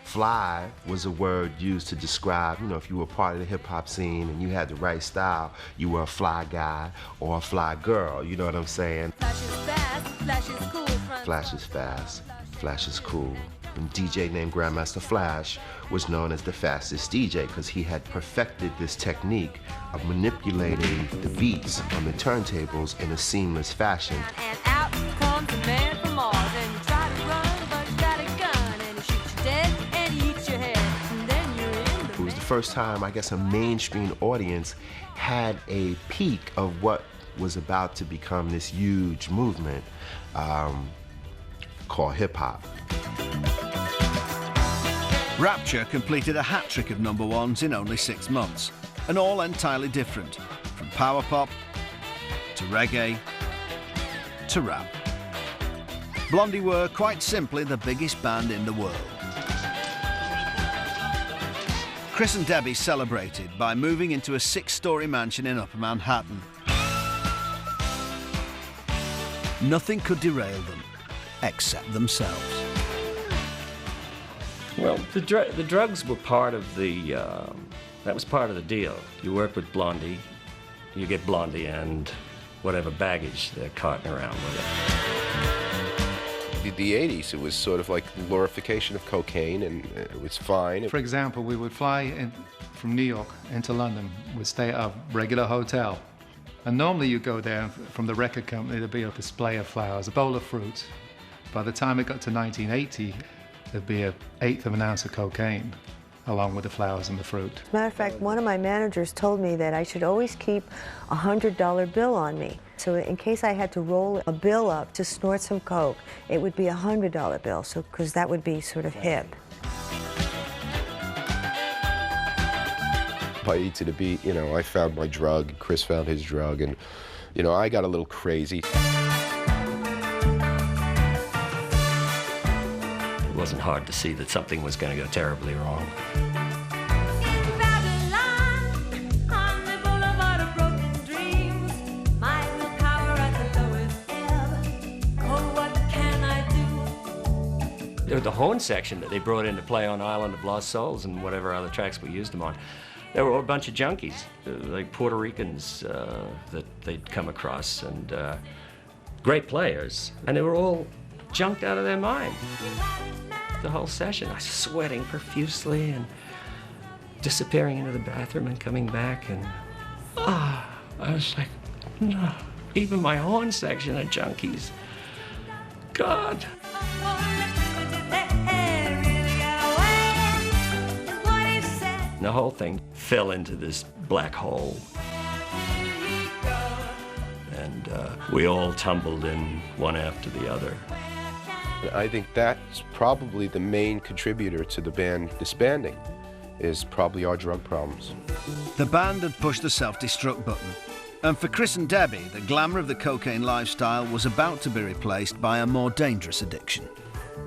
Fly was a word used to describe, you know, if you were part of the hip-hop scene and you had the right style, you were a fly guy or a fly girl, you know what I'm saying? Flash is fast, flash is cool. Flash is fast, flash is cool. And DJ named Grandmaster Flash was known as the fastest DJ because he had perfected this technique of manipulating the beats on the turntables in a seamless fashion. And out comes a man from Mars, and you try to run, but he's got a gun, and he shoots you dead, and he eats your head, and then you're in the... It was the first time, I guess, a mainstream audience had a peek of what was about to become this huge movement called hip-hop. Rapture completed a hat-trick of number ones in only 6 months, and all entirely different, from power pop to reggae to rap. Blondie were, quite simply, the biggest band in the world. Chris and Debbie celebrated by moving into a 6-story mansion in Upper Manhattan. Nothing could derail them, except themselves. Well, the drugs were part of the, that was part of the deal. You work with Blondie, you get Blondie and whatever baggage they're carting around with it. The 80s, it was sort of like glorification of cocaine, and it was fine. For example, we would fly in from New York into London. We'd stay at a regular hotel. And normally you go there from the record company, there'd be a display of flowers, a bowl of fruit. By the time it got to 1980, there'd be 1/8 of an ounce of cocaine, along with the flowers and the fruit. As a matter of fact, one of my managers told me that I should always keep a $100 bill on me. So in case I had to roll a bill up to snort some coke, it would be a $100 bill, so because that would be sort of hip. By E to the beat, you know, I found my drug, Chris found his drug, and, you know, I got a little crazy. It wasn't hard to see that something was going to go terribly wrong. The horn section that they brought in to play on Island of Lost Souls and whatever other tracks we used them on, they were all a bunch of junkies, like Puerto Ricans that they'd come across, and great players. And they were all junked out of their mind. The whole session, I was sweating profusely and disappearing into the bathroom and coming back, and I was like, no, even my horn section are junkies. God. The whole thing fell into this black hole. And we all tumbled in one after the other. I think that's probably the main contributor to the band disbanding, is probably our drug problems. The band had pushed the self-destruct button, and for Chris and Debbie, the glamour of the cocaine lifestyle was about to be replaced by a more dangerous addiction.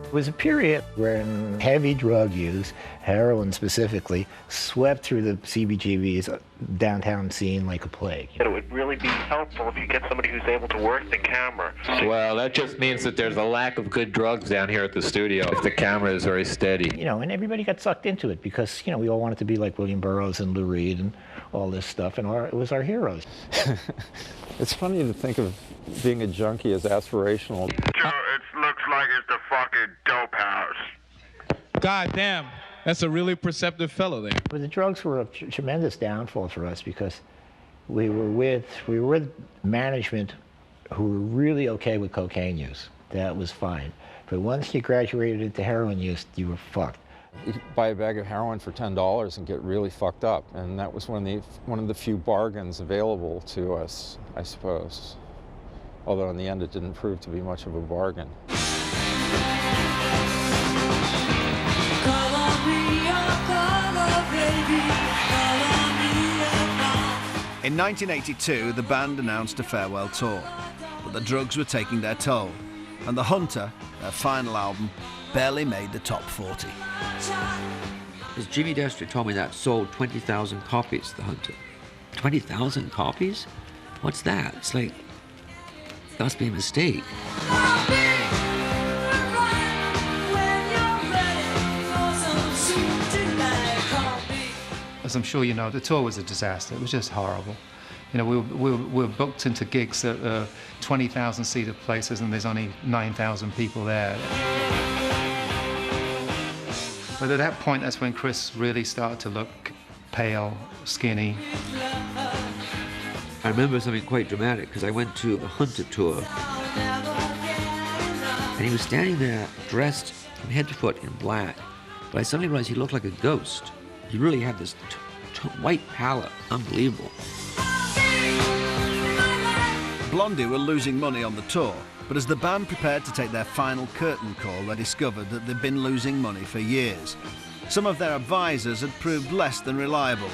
It was a period when heavy drug use, heroin specifically, swept through the CBGB's downtown scene like a plague. It would really be helpful if you get somebody who's able to work the camera. Well, that just means that there's a lack of good drugs down here at the studio if the camera is very steady. You know, and everybody got sucked into it because, you know, we all wanted to be like William Burroughs and Lou Reed and all this stuff, and it was our heroes. It's funny to think of being a junkie as aspirational. It looks like it's the fucking dope house. God damn, that's a really perceptive fellow there. But the drugs were a tremendous downfall for us because we were with management who were really okay with cocaine use. That was fine. But once you graduated into heroin use, you were fucked. You could buy a bag of heroin for $10 and get really fucked up, and that was one of the few bargains available to us, I suppose. Although in the end it didn't prove to be much of a bargain. In 1982, the band announced a farewell tour, but the drugs were taking their toll, and The Hunter, their final album, barely made the top 40. Because Jimmy Dester told me that sold 20,000 copies, The Hunter. 20,000 copies? What's that? It's like, must be a mistake. as I'm sure you know, the tour was a disaster. It was just horrible. You know, we were booked into gigs at 20,000-seater places, and there's only 9,000 people there. But at that point, that's when Chris really started to look pale, skinny. I remember something quite dramatic, because I went to the Hunter tour, and he was standing there dressed from head to foot in black, but I suddenly realized he looked like a ghost. He really had this white pallor, unbelievable. Blondie were losing money on the tour, but as the band prepared to take their final curtain call, they discovered that they'd been losing money for years. Some of their advisors had proved less than reliable,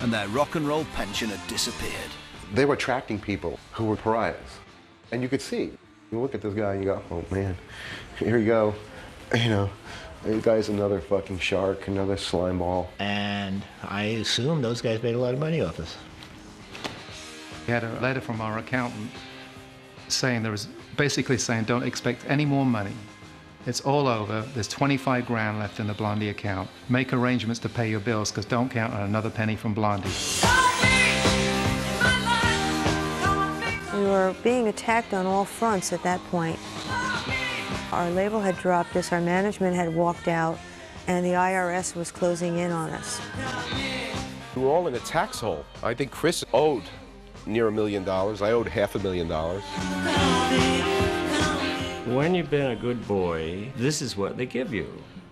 and their rock and roll pension had disappeared. They were attracting people who were pariahs, and you could see. You look at this guy and you go, oh man, here you go. You know, this guy's another fucking shark, another slime ball. And I assume those guys made a lot of money off us. We had a letter from our accountant saying basically saying don't expect any more money. It's all over. There's 25 grand left in the Blondie account. Make arrangements to pay your bills, because don't count on another penny from Blondie. We were being attacked on all fronts at that point. Our label had dropped us, our management had walked out, and the IRS was closing in on us. We were all in a tax hole. I think Chris owed near $1 million. I owed $500,000. When you've been a good boy, this is what they give you.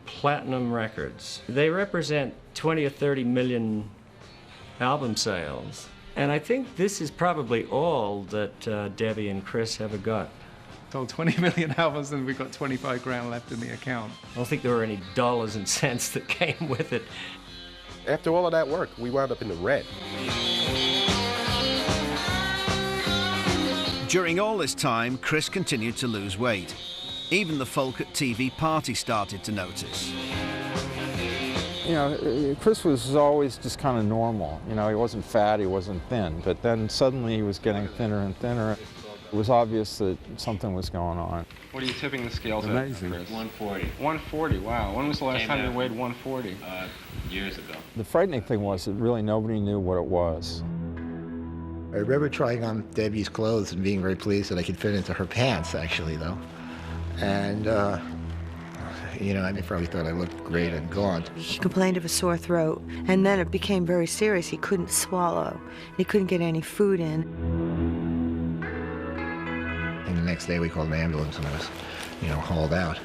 Platinum records. They represent 20 or 30 million album sales. And I think this is probably all that Debbie and Chris ever got. Sold 20 million albums and we got 25 grand left in the account. I don't think there were any dollars and cents that came with it. After all of that work, we wound up in the red. During all this time, Chris continued to lose weight. Even the folk at TV Party started to notice. You know, Chris was always just kind of normal. You know, he wasn't fat, he wasn't thin, but then suddenly he was getting thinner and thinner. It was obvious that something was going on. What are you tipping the scales Amazing. at, Chris? 140. 140, wow. When was the last time you weighed 140? Years ago. The frightening thing was that really nobody knew what it was. I remember trying on Debbie's clothes and being very pleased that I could fit into her pants, actually, though. And, you know, I probably thought I looked great and gaunt. He complained of a sore throat, and then it became very serious. He couldn't swallow. He couldn't get any food in. And the next day we called an ambulance and I was, you know, hauled out.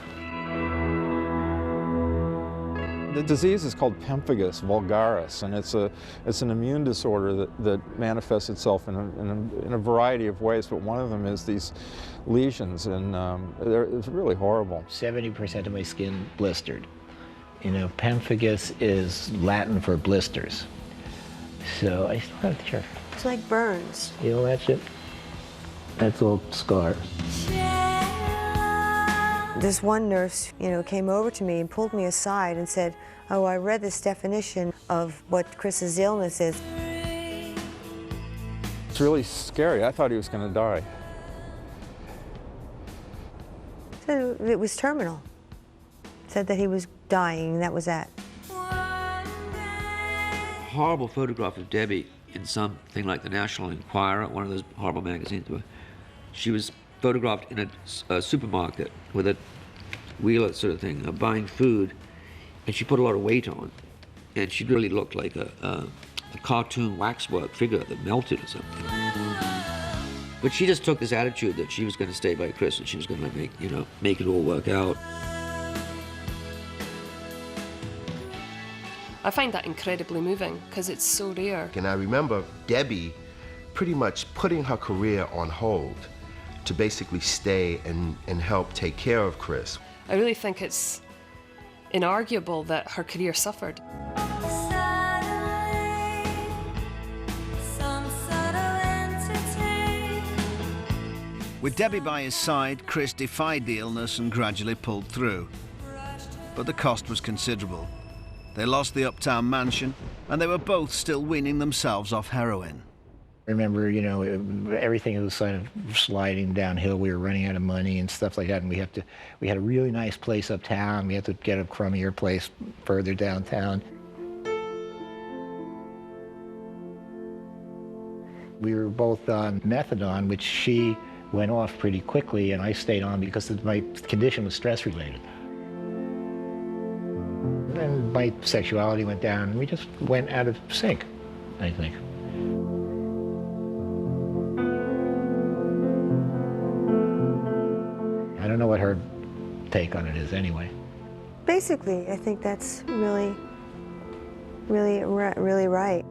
The disease is called pemphigus vulgaris, and it's an immune disorder that manifests itself in a variety of ways, but one of them is these lesions, and it's really horrible. 70% of my skin blistered. You know, pemphigus is Latin for blisters. So I still have the shirt. It's like burns. You know that shit? That's all scars. This one nurse, you know, came over to me and pulled me aside and said, oh, I read this definition of what Chris's illness is. It's really scary. I thought he was going to die. So it was terminal. Said that he was dying, and that was that. Horrible photograph of Debbie in something like the National Enquirer, one of those horrible magazines. She was photographed in a supermarket with a wheeler sort of thing, buying food, and she put a lot of weight on, and she really looked like a cartoon waxwork figure that melted or something. But she just took this attitude that she was going to stay by Chris and she was going to make it all work out. I find that incredibly moving because it's so rare. And I remember Debbie pretty much putting her career on hold to basically stay and help take care of Chris. I really think it's inarguable that her career suffered. With Debbie by his side, Chris defied the illness and gradually pulled through. But the cost was considerable. They lost the uptown mansion, and they were both still weaning themselves off heroin. I remember, you know, everything was kind of sliding downhill. We were running out of money and stuff like that, and we had a really nice place uptown. We had to get a crummier place further downtown. We were both on methadone, which she went off pretty quickly, and I stayed on because my condition was stress-related. And my sexuality went down, and we just went out of sync, I think. I don't know what her take on it is anyway. Basically, I think that's really right.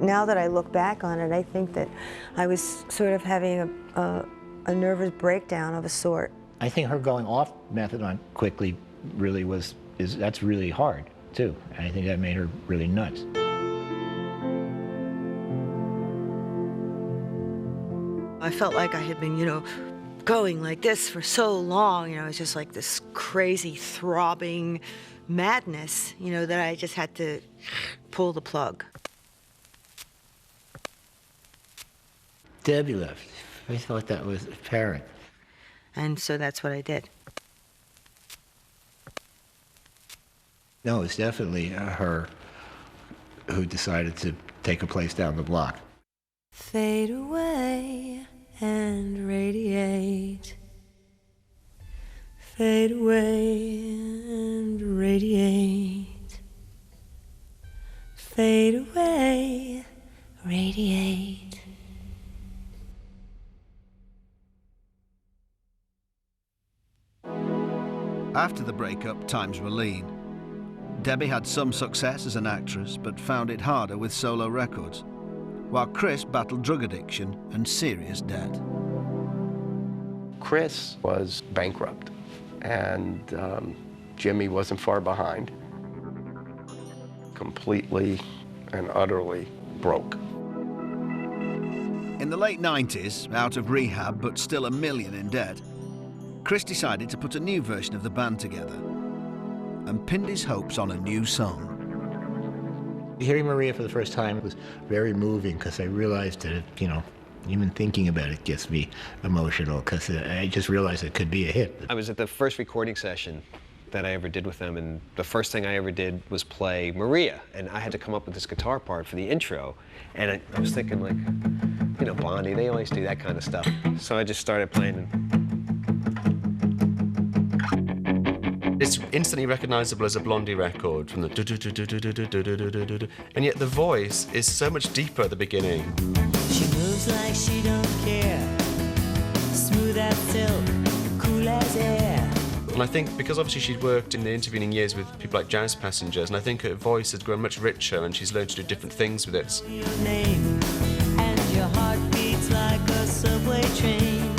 Now that I look back on it, I think that I was sort of having a nervous breakdown of a sort. I think her going off methadone quickly really that's really hard, too. And I think that made her really nuts. I felt like I had been, going like this for so long. It was just like this crazy, throbbing madness, that I just had to pull the plug. Debbie left. I thought that was apparent. And so that's what I did. No, it's definitely her who decided to take a place down the block. Fade away and radiate. Fade away and radiate. Fade away, radiate. After the breakup, times were lean. Debbie had some success as an actress, but found it harder with solo records, while Chris battled drug addiction and serious debt. Chris was bankrupt, and Jimmy wasn't far behind. Completely and utterly broke. In the late 90s, out of rehab but still $1 million in debt, Chris decided to put a new version of the band together and pinned his hopes on a new song. Hearing Maria for the first time was very moving because I realized that, even thinking about it gets me emotional because I just realized it could be a hit. I was at the first recording session that I ever did with them, and the first thing I ever did was play Maria, and I had to come up with this guitar part for the intro, and I was thinking, like, Blondie, they always do that kind of stuff. So I just started playing. It's instantly recognizable as a Blondie record from the do-do-do-do-do-do-do-do-do-do, and yet the voice is so much deeper at the beginning. She moves like she don't care. Smooth as silk, cool as air. And I think because obviously she'd worked in the intervening years with people like Jazz Passengers, and I think her voice has grown much richer and she's learned to do different things with it. Your name and your heart beats like a subway train.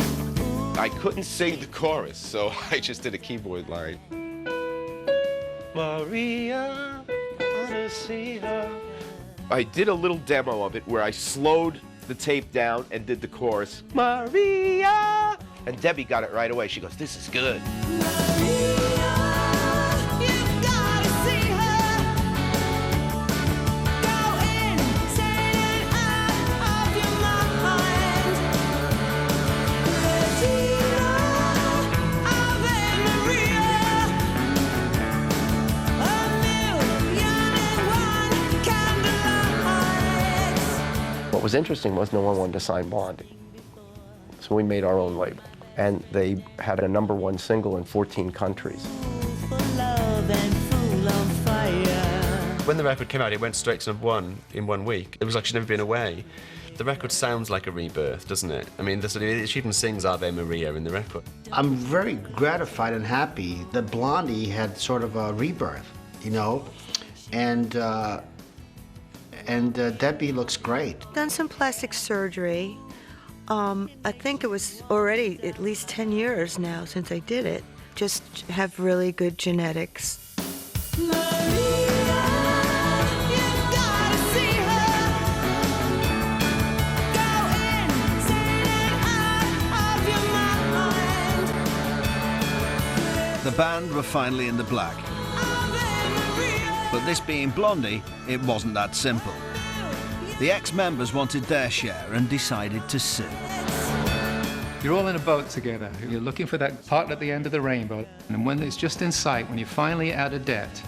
I couldn't sing the chorus, so I just did a keyboard line. Maria, I wanna see her. I did a little demo of it where I slowed the tape down and did the chorus, Maria! And Debbie got it right away. She goes, this is good. What was interesting was no one wanted to sign Blondie. So we made our own label. And they had a #1 single in 14 countries. When the record came out, it went straight to #1 in 1 week. It was like she'd never been away. The record sounds like a rebirth, doesn't it? I mean, she even sings Ave Maria in the record. I'm very gratified and happy that Blondie had sort of a rebirth, and Debbie looks great. Done some plastic surgery. I think it was already at least 10 years now since I did it. Just have really good genetics. The band were finally in the black. But this being Blondie, it wasn't that simple. The ex-members wanted their share and decided to sue. You're all in a boat together. You're looking for that part at the end of the rainbow. And when it's just in sight, when you're finally out of debt,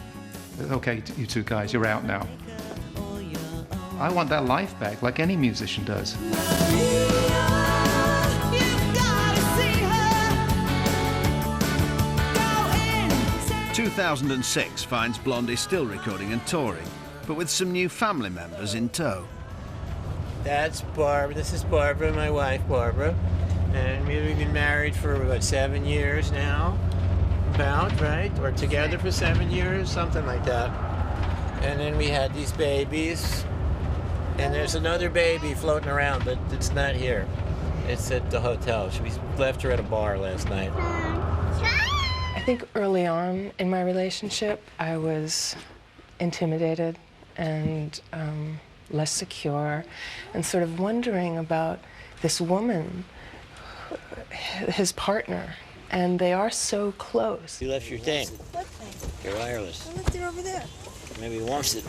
okay, you two guys, you're out now. I want that life back, like any musician does. 2006 finds Blondie still recording and touring, but with some new family members in tow. That's Barbara. This is Barbara, my wife, Barbara. And we've been married for, about 7 years now. About, right? Or together for 7 years, something like that. And then we had these babies. And there's another baby floating around, but it's not here. It's at the hotel. We left her at a bar last night. I think early on in my relationship, I was intimidated and less secure and sort of wondering about this woman, his partner, and they are so close. You left your thing. What thing? Your wireless. I left it over there. Maybe he wants it.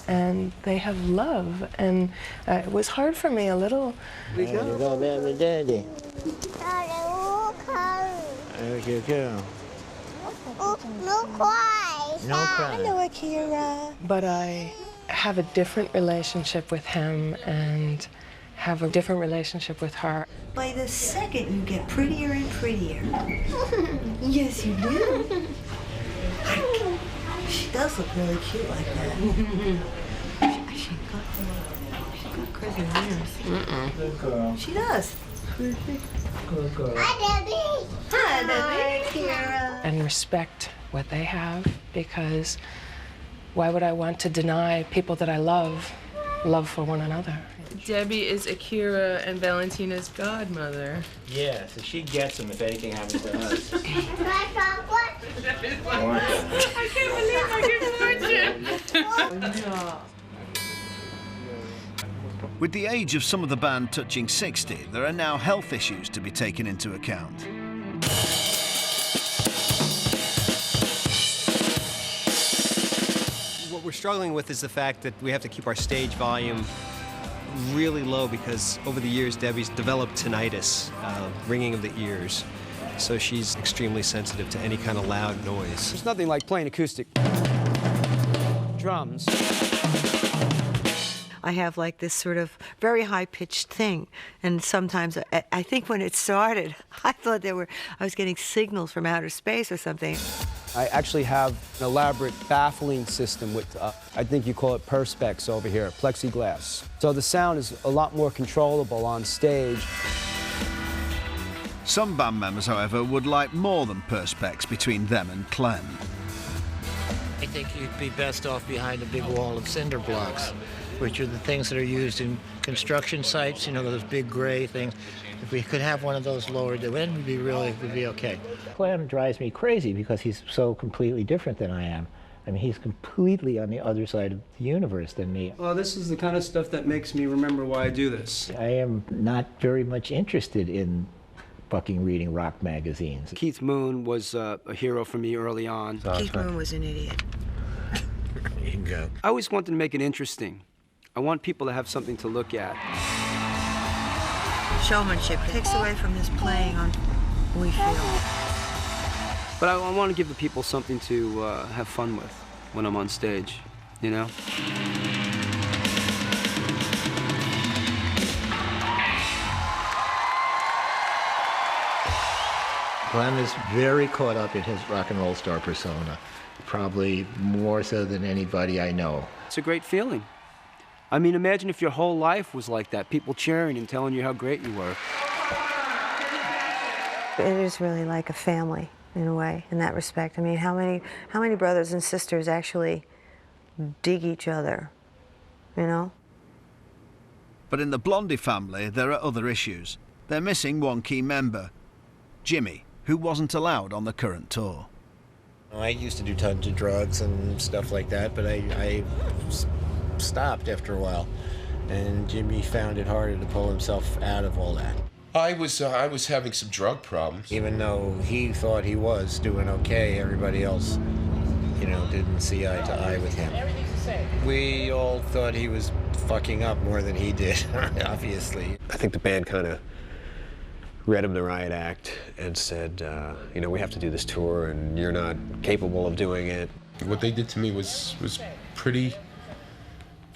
And they have love, and it was hard for me a little. There you go, baby, daddy. There you go. No cry. No cry. Hello, Akira. But I have a different relationship with him and have a different relationship with her. By the second, you get prettier and prettier. Yes, you do. She does look really cute like that. She got crazy ears. Good girl. She does. Good girl. Hi, Debbie. Hi, Debbie. Kira. And respect what they have, because why would I want to deny people that I love for one another? Debbie is Akira and Valentina's godmother. Yeah, so she gets him if anything happens to us. Can I chocolate? I can't believe I can watch it. With the age of some of the band touching 60, there are now health issues to be taken into account. What we're struggling with is the fact that we have to keep our stage volume really low because over the years Debbie's developed tinnitus, ringing of the ears. So she's extremely sensitive to any kind of loud noise. There's nothing like playing acoustic drums. I have like this sort of very high-pitched thing, and sometimes I think when it started, I thought I was getting signals from outer space or something. I actually have an elaborate baffling system with, I think you call it perspex over here, plexiglass. So the sound is a lot more controllable on stage. Some band members, however, would like more than perspex between them and Clem. I think you'd be best off behind a big wall of cinder blocks, which are the things that are used in construction sites, you know, those big gray things. If we could have one of those lowered, then we'd be okay. Clem drives me crazy because he's so completely different than I am. I mean, he's completely on the other side of the universe than me. Well, this is the kind of stuff that makes me remember why I do this. I am not very much interested in fucking reading rock magazines. Keith Moon was a hero for me early on. Keith Moon was an idiot. You can go. I always wanted to make it interesting. I want people to have something to look at. Showmanship takes away from his playing on We Feel. But I want to give the people something to have fun with when I'm on stage, you know? Clem is very caught up in his rock and roll star persona, probably more so than anybody I know. It's a great feeling. I mean, imagine if your whole life was like that, people cheering and telling you how great you were. It is really like a family, in a way, in that respect. I mean, how many brothers and sisters actually dig each other, you know? But in the Blondie family, there are other issues. They're missing one key member, Jimmy, who wasn't allowed on the current tour. I used to do tons of drugs and stuff like that, but I stopped after a while, and Jimmy found it harder to pull himself out of all that. I was having some drug problems. Even though he thought he was doing okay, everybody else, you know, didn't see eye to eye with him. We all thought he was fucking up more than he did, obviously. I think the band kind of read him the riot act and said, you know, we have to do this tour and you're not capable of doing it. What they did to me was pretty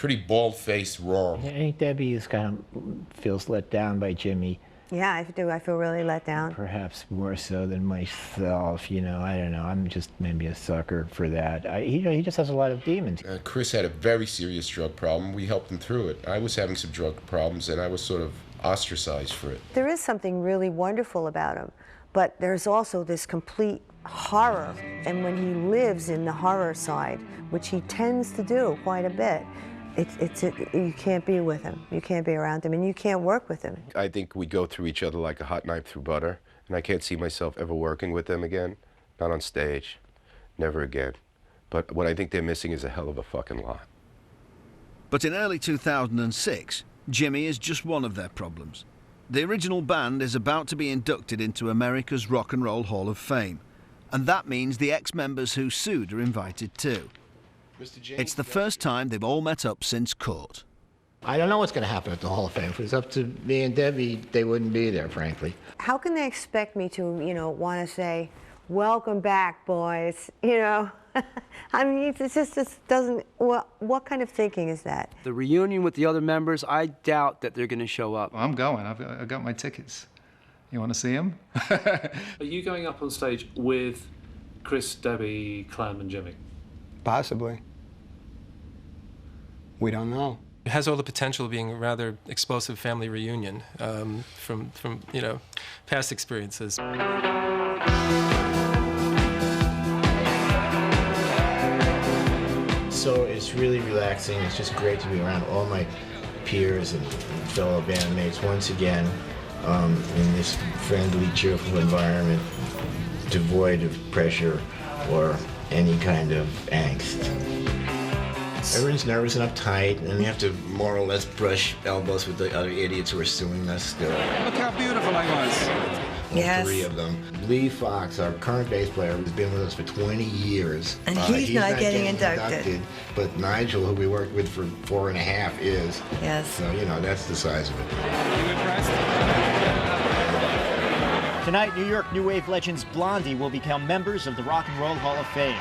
pretty bald-faced wrong. I think Debbie is kind of feels let down by Jimmy. Yeah, I do. I feel really let down. Perhaps more so than myself, you know. I don't know. I'm just maybe a sucker for that. He just has a lot of demons. Chris had a very serious drug problem. We helped him through it. I was having some drug problems, and I was sort of ostracized for it. There is something really wonderful about him, but there's also this complete horror. And when he lives in the horror side, which he tends to do quite a bit, you can't be with him. You can't be around him, and you can't work with him. I think we go through each other like a hot knife through butter, and I can't see myself ever working with them again. Not on stage. Never again. But what I think they're missing is a hell of a fucking lot. But in early 2006, Jimmy is just one of their problems. The original band is about to be inducted into America's Rock and Roll Hall of Fame, and that means the ex-members who sued are invited too. It's the first time they've all met up since court. I don't know what's going to happen at the Hall of Fame. If it was up to me and Debbie, they wouldn't be there, frankly. How can they expect me to, want to say, welcome back, boys, I mean, it just doesn't, what kind of thinking is that? The reunion with the other members, I doubt that they're going to show up. I'm going. I've got my tickets. You want to see them? Are you going up on stage with Chris, Debbie, Clem, and Jimmy? Possibly. We don't know. It has all the potential of being a rather explosive family reunion from past experiences. So it's really relaxing. It's just great to be around all my peers and fellow bandmates once again in this friendly, cheerful environment, devoid of pressure or any kind of angst. Everyone's nervous and uptight, and we have to more or less brush elbows with the other idiots who are suing us still. Look how beautiful I was. Yes. 3 of them. Lee Fox, our current bass player, has been with us for 20 years. And he's not getting inducted. But Nigel, who we worked with for 4.5, is. Yes. So, that's the size of it. You impressed? Tonight, New York New Wave legends Blondie will become members of the Rock and Roll Hall of Fame.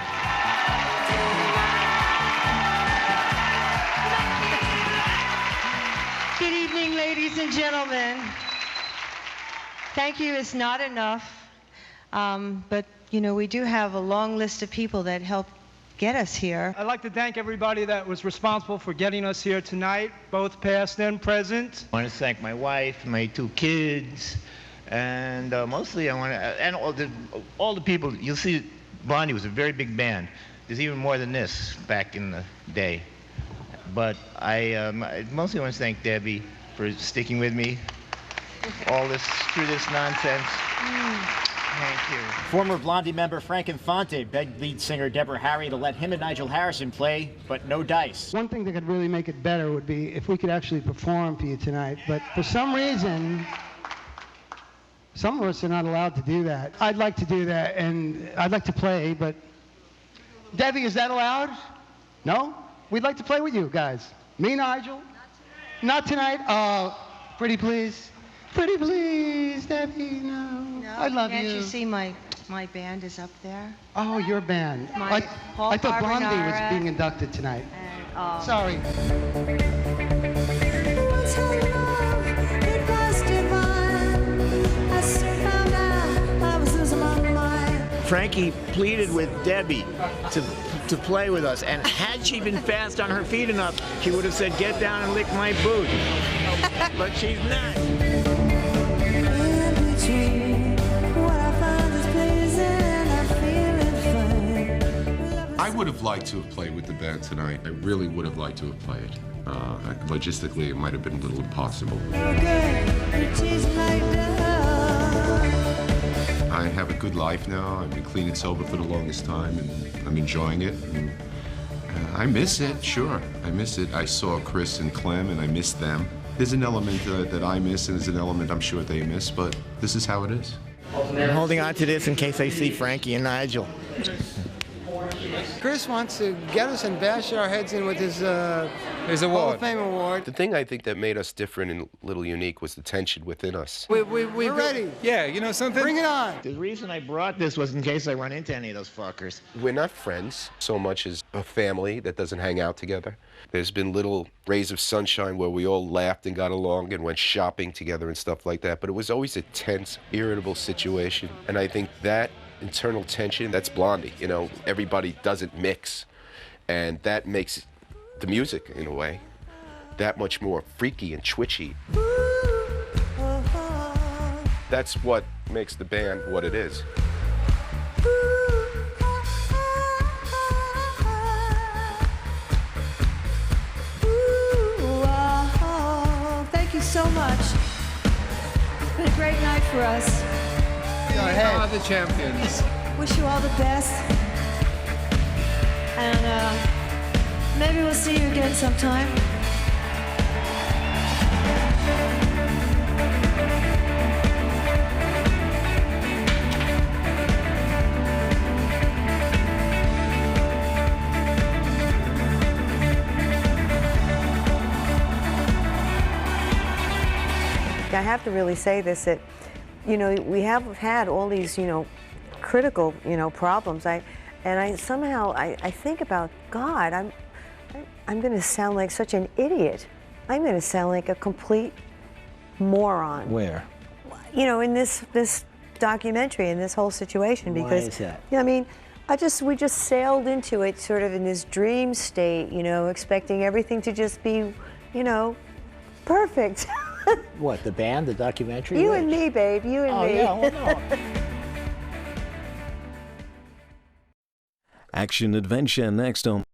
Good evening, ladies and gentlemen. Thank you is not enough, but we do have a long list of people that helped get us here. I'd like to thank everybody that was responsible for getting us here tonight, both past and present. I want to thank my wife, my 2 kids, and mostly I want to, and all the people. You'll see, Blondie was a very big band. There's even more than this back in the day. But I mostly want to thank Debbie for sticking with me through this nonsense. Thank you. Former Blondie member Frank Infante begged lead singer Deborah Harry to let him and Nigel Harrison play, but no dice. One thing that could really make it better would be if we could actually perform for you tonight. But for some reason, some of us are not allowed to do that. I'd like to do that, and I'd like to play, but Debbie, is that allowed? No? We'd like to play with you guys. Me, Nigel? Not tonight? Oh, pretty please. Pretty please, Debbie, no. I love you. Can't you see my band is up there? Oh, your band. I thought Blondie was being inducted tonight. Sorry. Frankie pleaded with Debbie to play with us, and had she been fast on her feet enough, she would have said, "Get down and lick my boot." But she's not. I would have liked to have played with the band tonight. I really would have liked to have played. Logistically, it might have been a little impossible. I have a good life now. I've been clean and sober for the longest time, and I'm enjoying it. And, I miss it, sure. I miss it. I saw Chris and Clem, and I miss them. There's an element that I miss, and there's an element I'm sure they miss, but this is how it is. I'm holding on to this in case I see Frankie and Nigel. Chris wants to get us and bash our heads in with his Hall of Fame award. The thing I think that made us different and a little unique was the tension within us. We're ready. Yeah, you know something? Bring it on. The reason I brought this was in case I run into any of those fuckers. We're not friends so much as a family that doesn't hang out together. There's been little rays of sunshine where we all laughed and got along and went shopping together and stuff like that, but it was always a tense, irritable situation. And I think that internal tension, that's Blondie. You know, everybody doesn't mix, and that makes the music, in a way, that much more freaky and twitchy. That's what makes the band what it is. Thank you so much. It's been a great night for us. Go ahead. The champions. Wish you all the best. And maybe we'll see you again sometime. I have to really say this, that, you know, we have had all these, you know, critical, you know, problems. I somehow think about God. I'm going to sound like such an idiot. I'm going to sound like a complete moron. Where? You know, in this documentary, in this whole situation, because Why is that? You know, I mean, we just sailed into it sort of in this dream state, you know, expecting everything to just be, you know, perfect. What, the band, the documentary? You and me, babe, you and me. Oh, yeah, well, no. Action adventure next on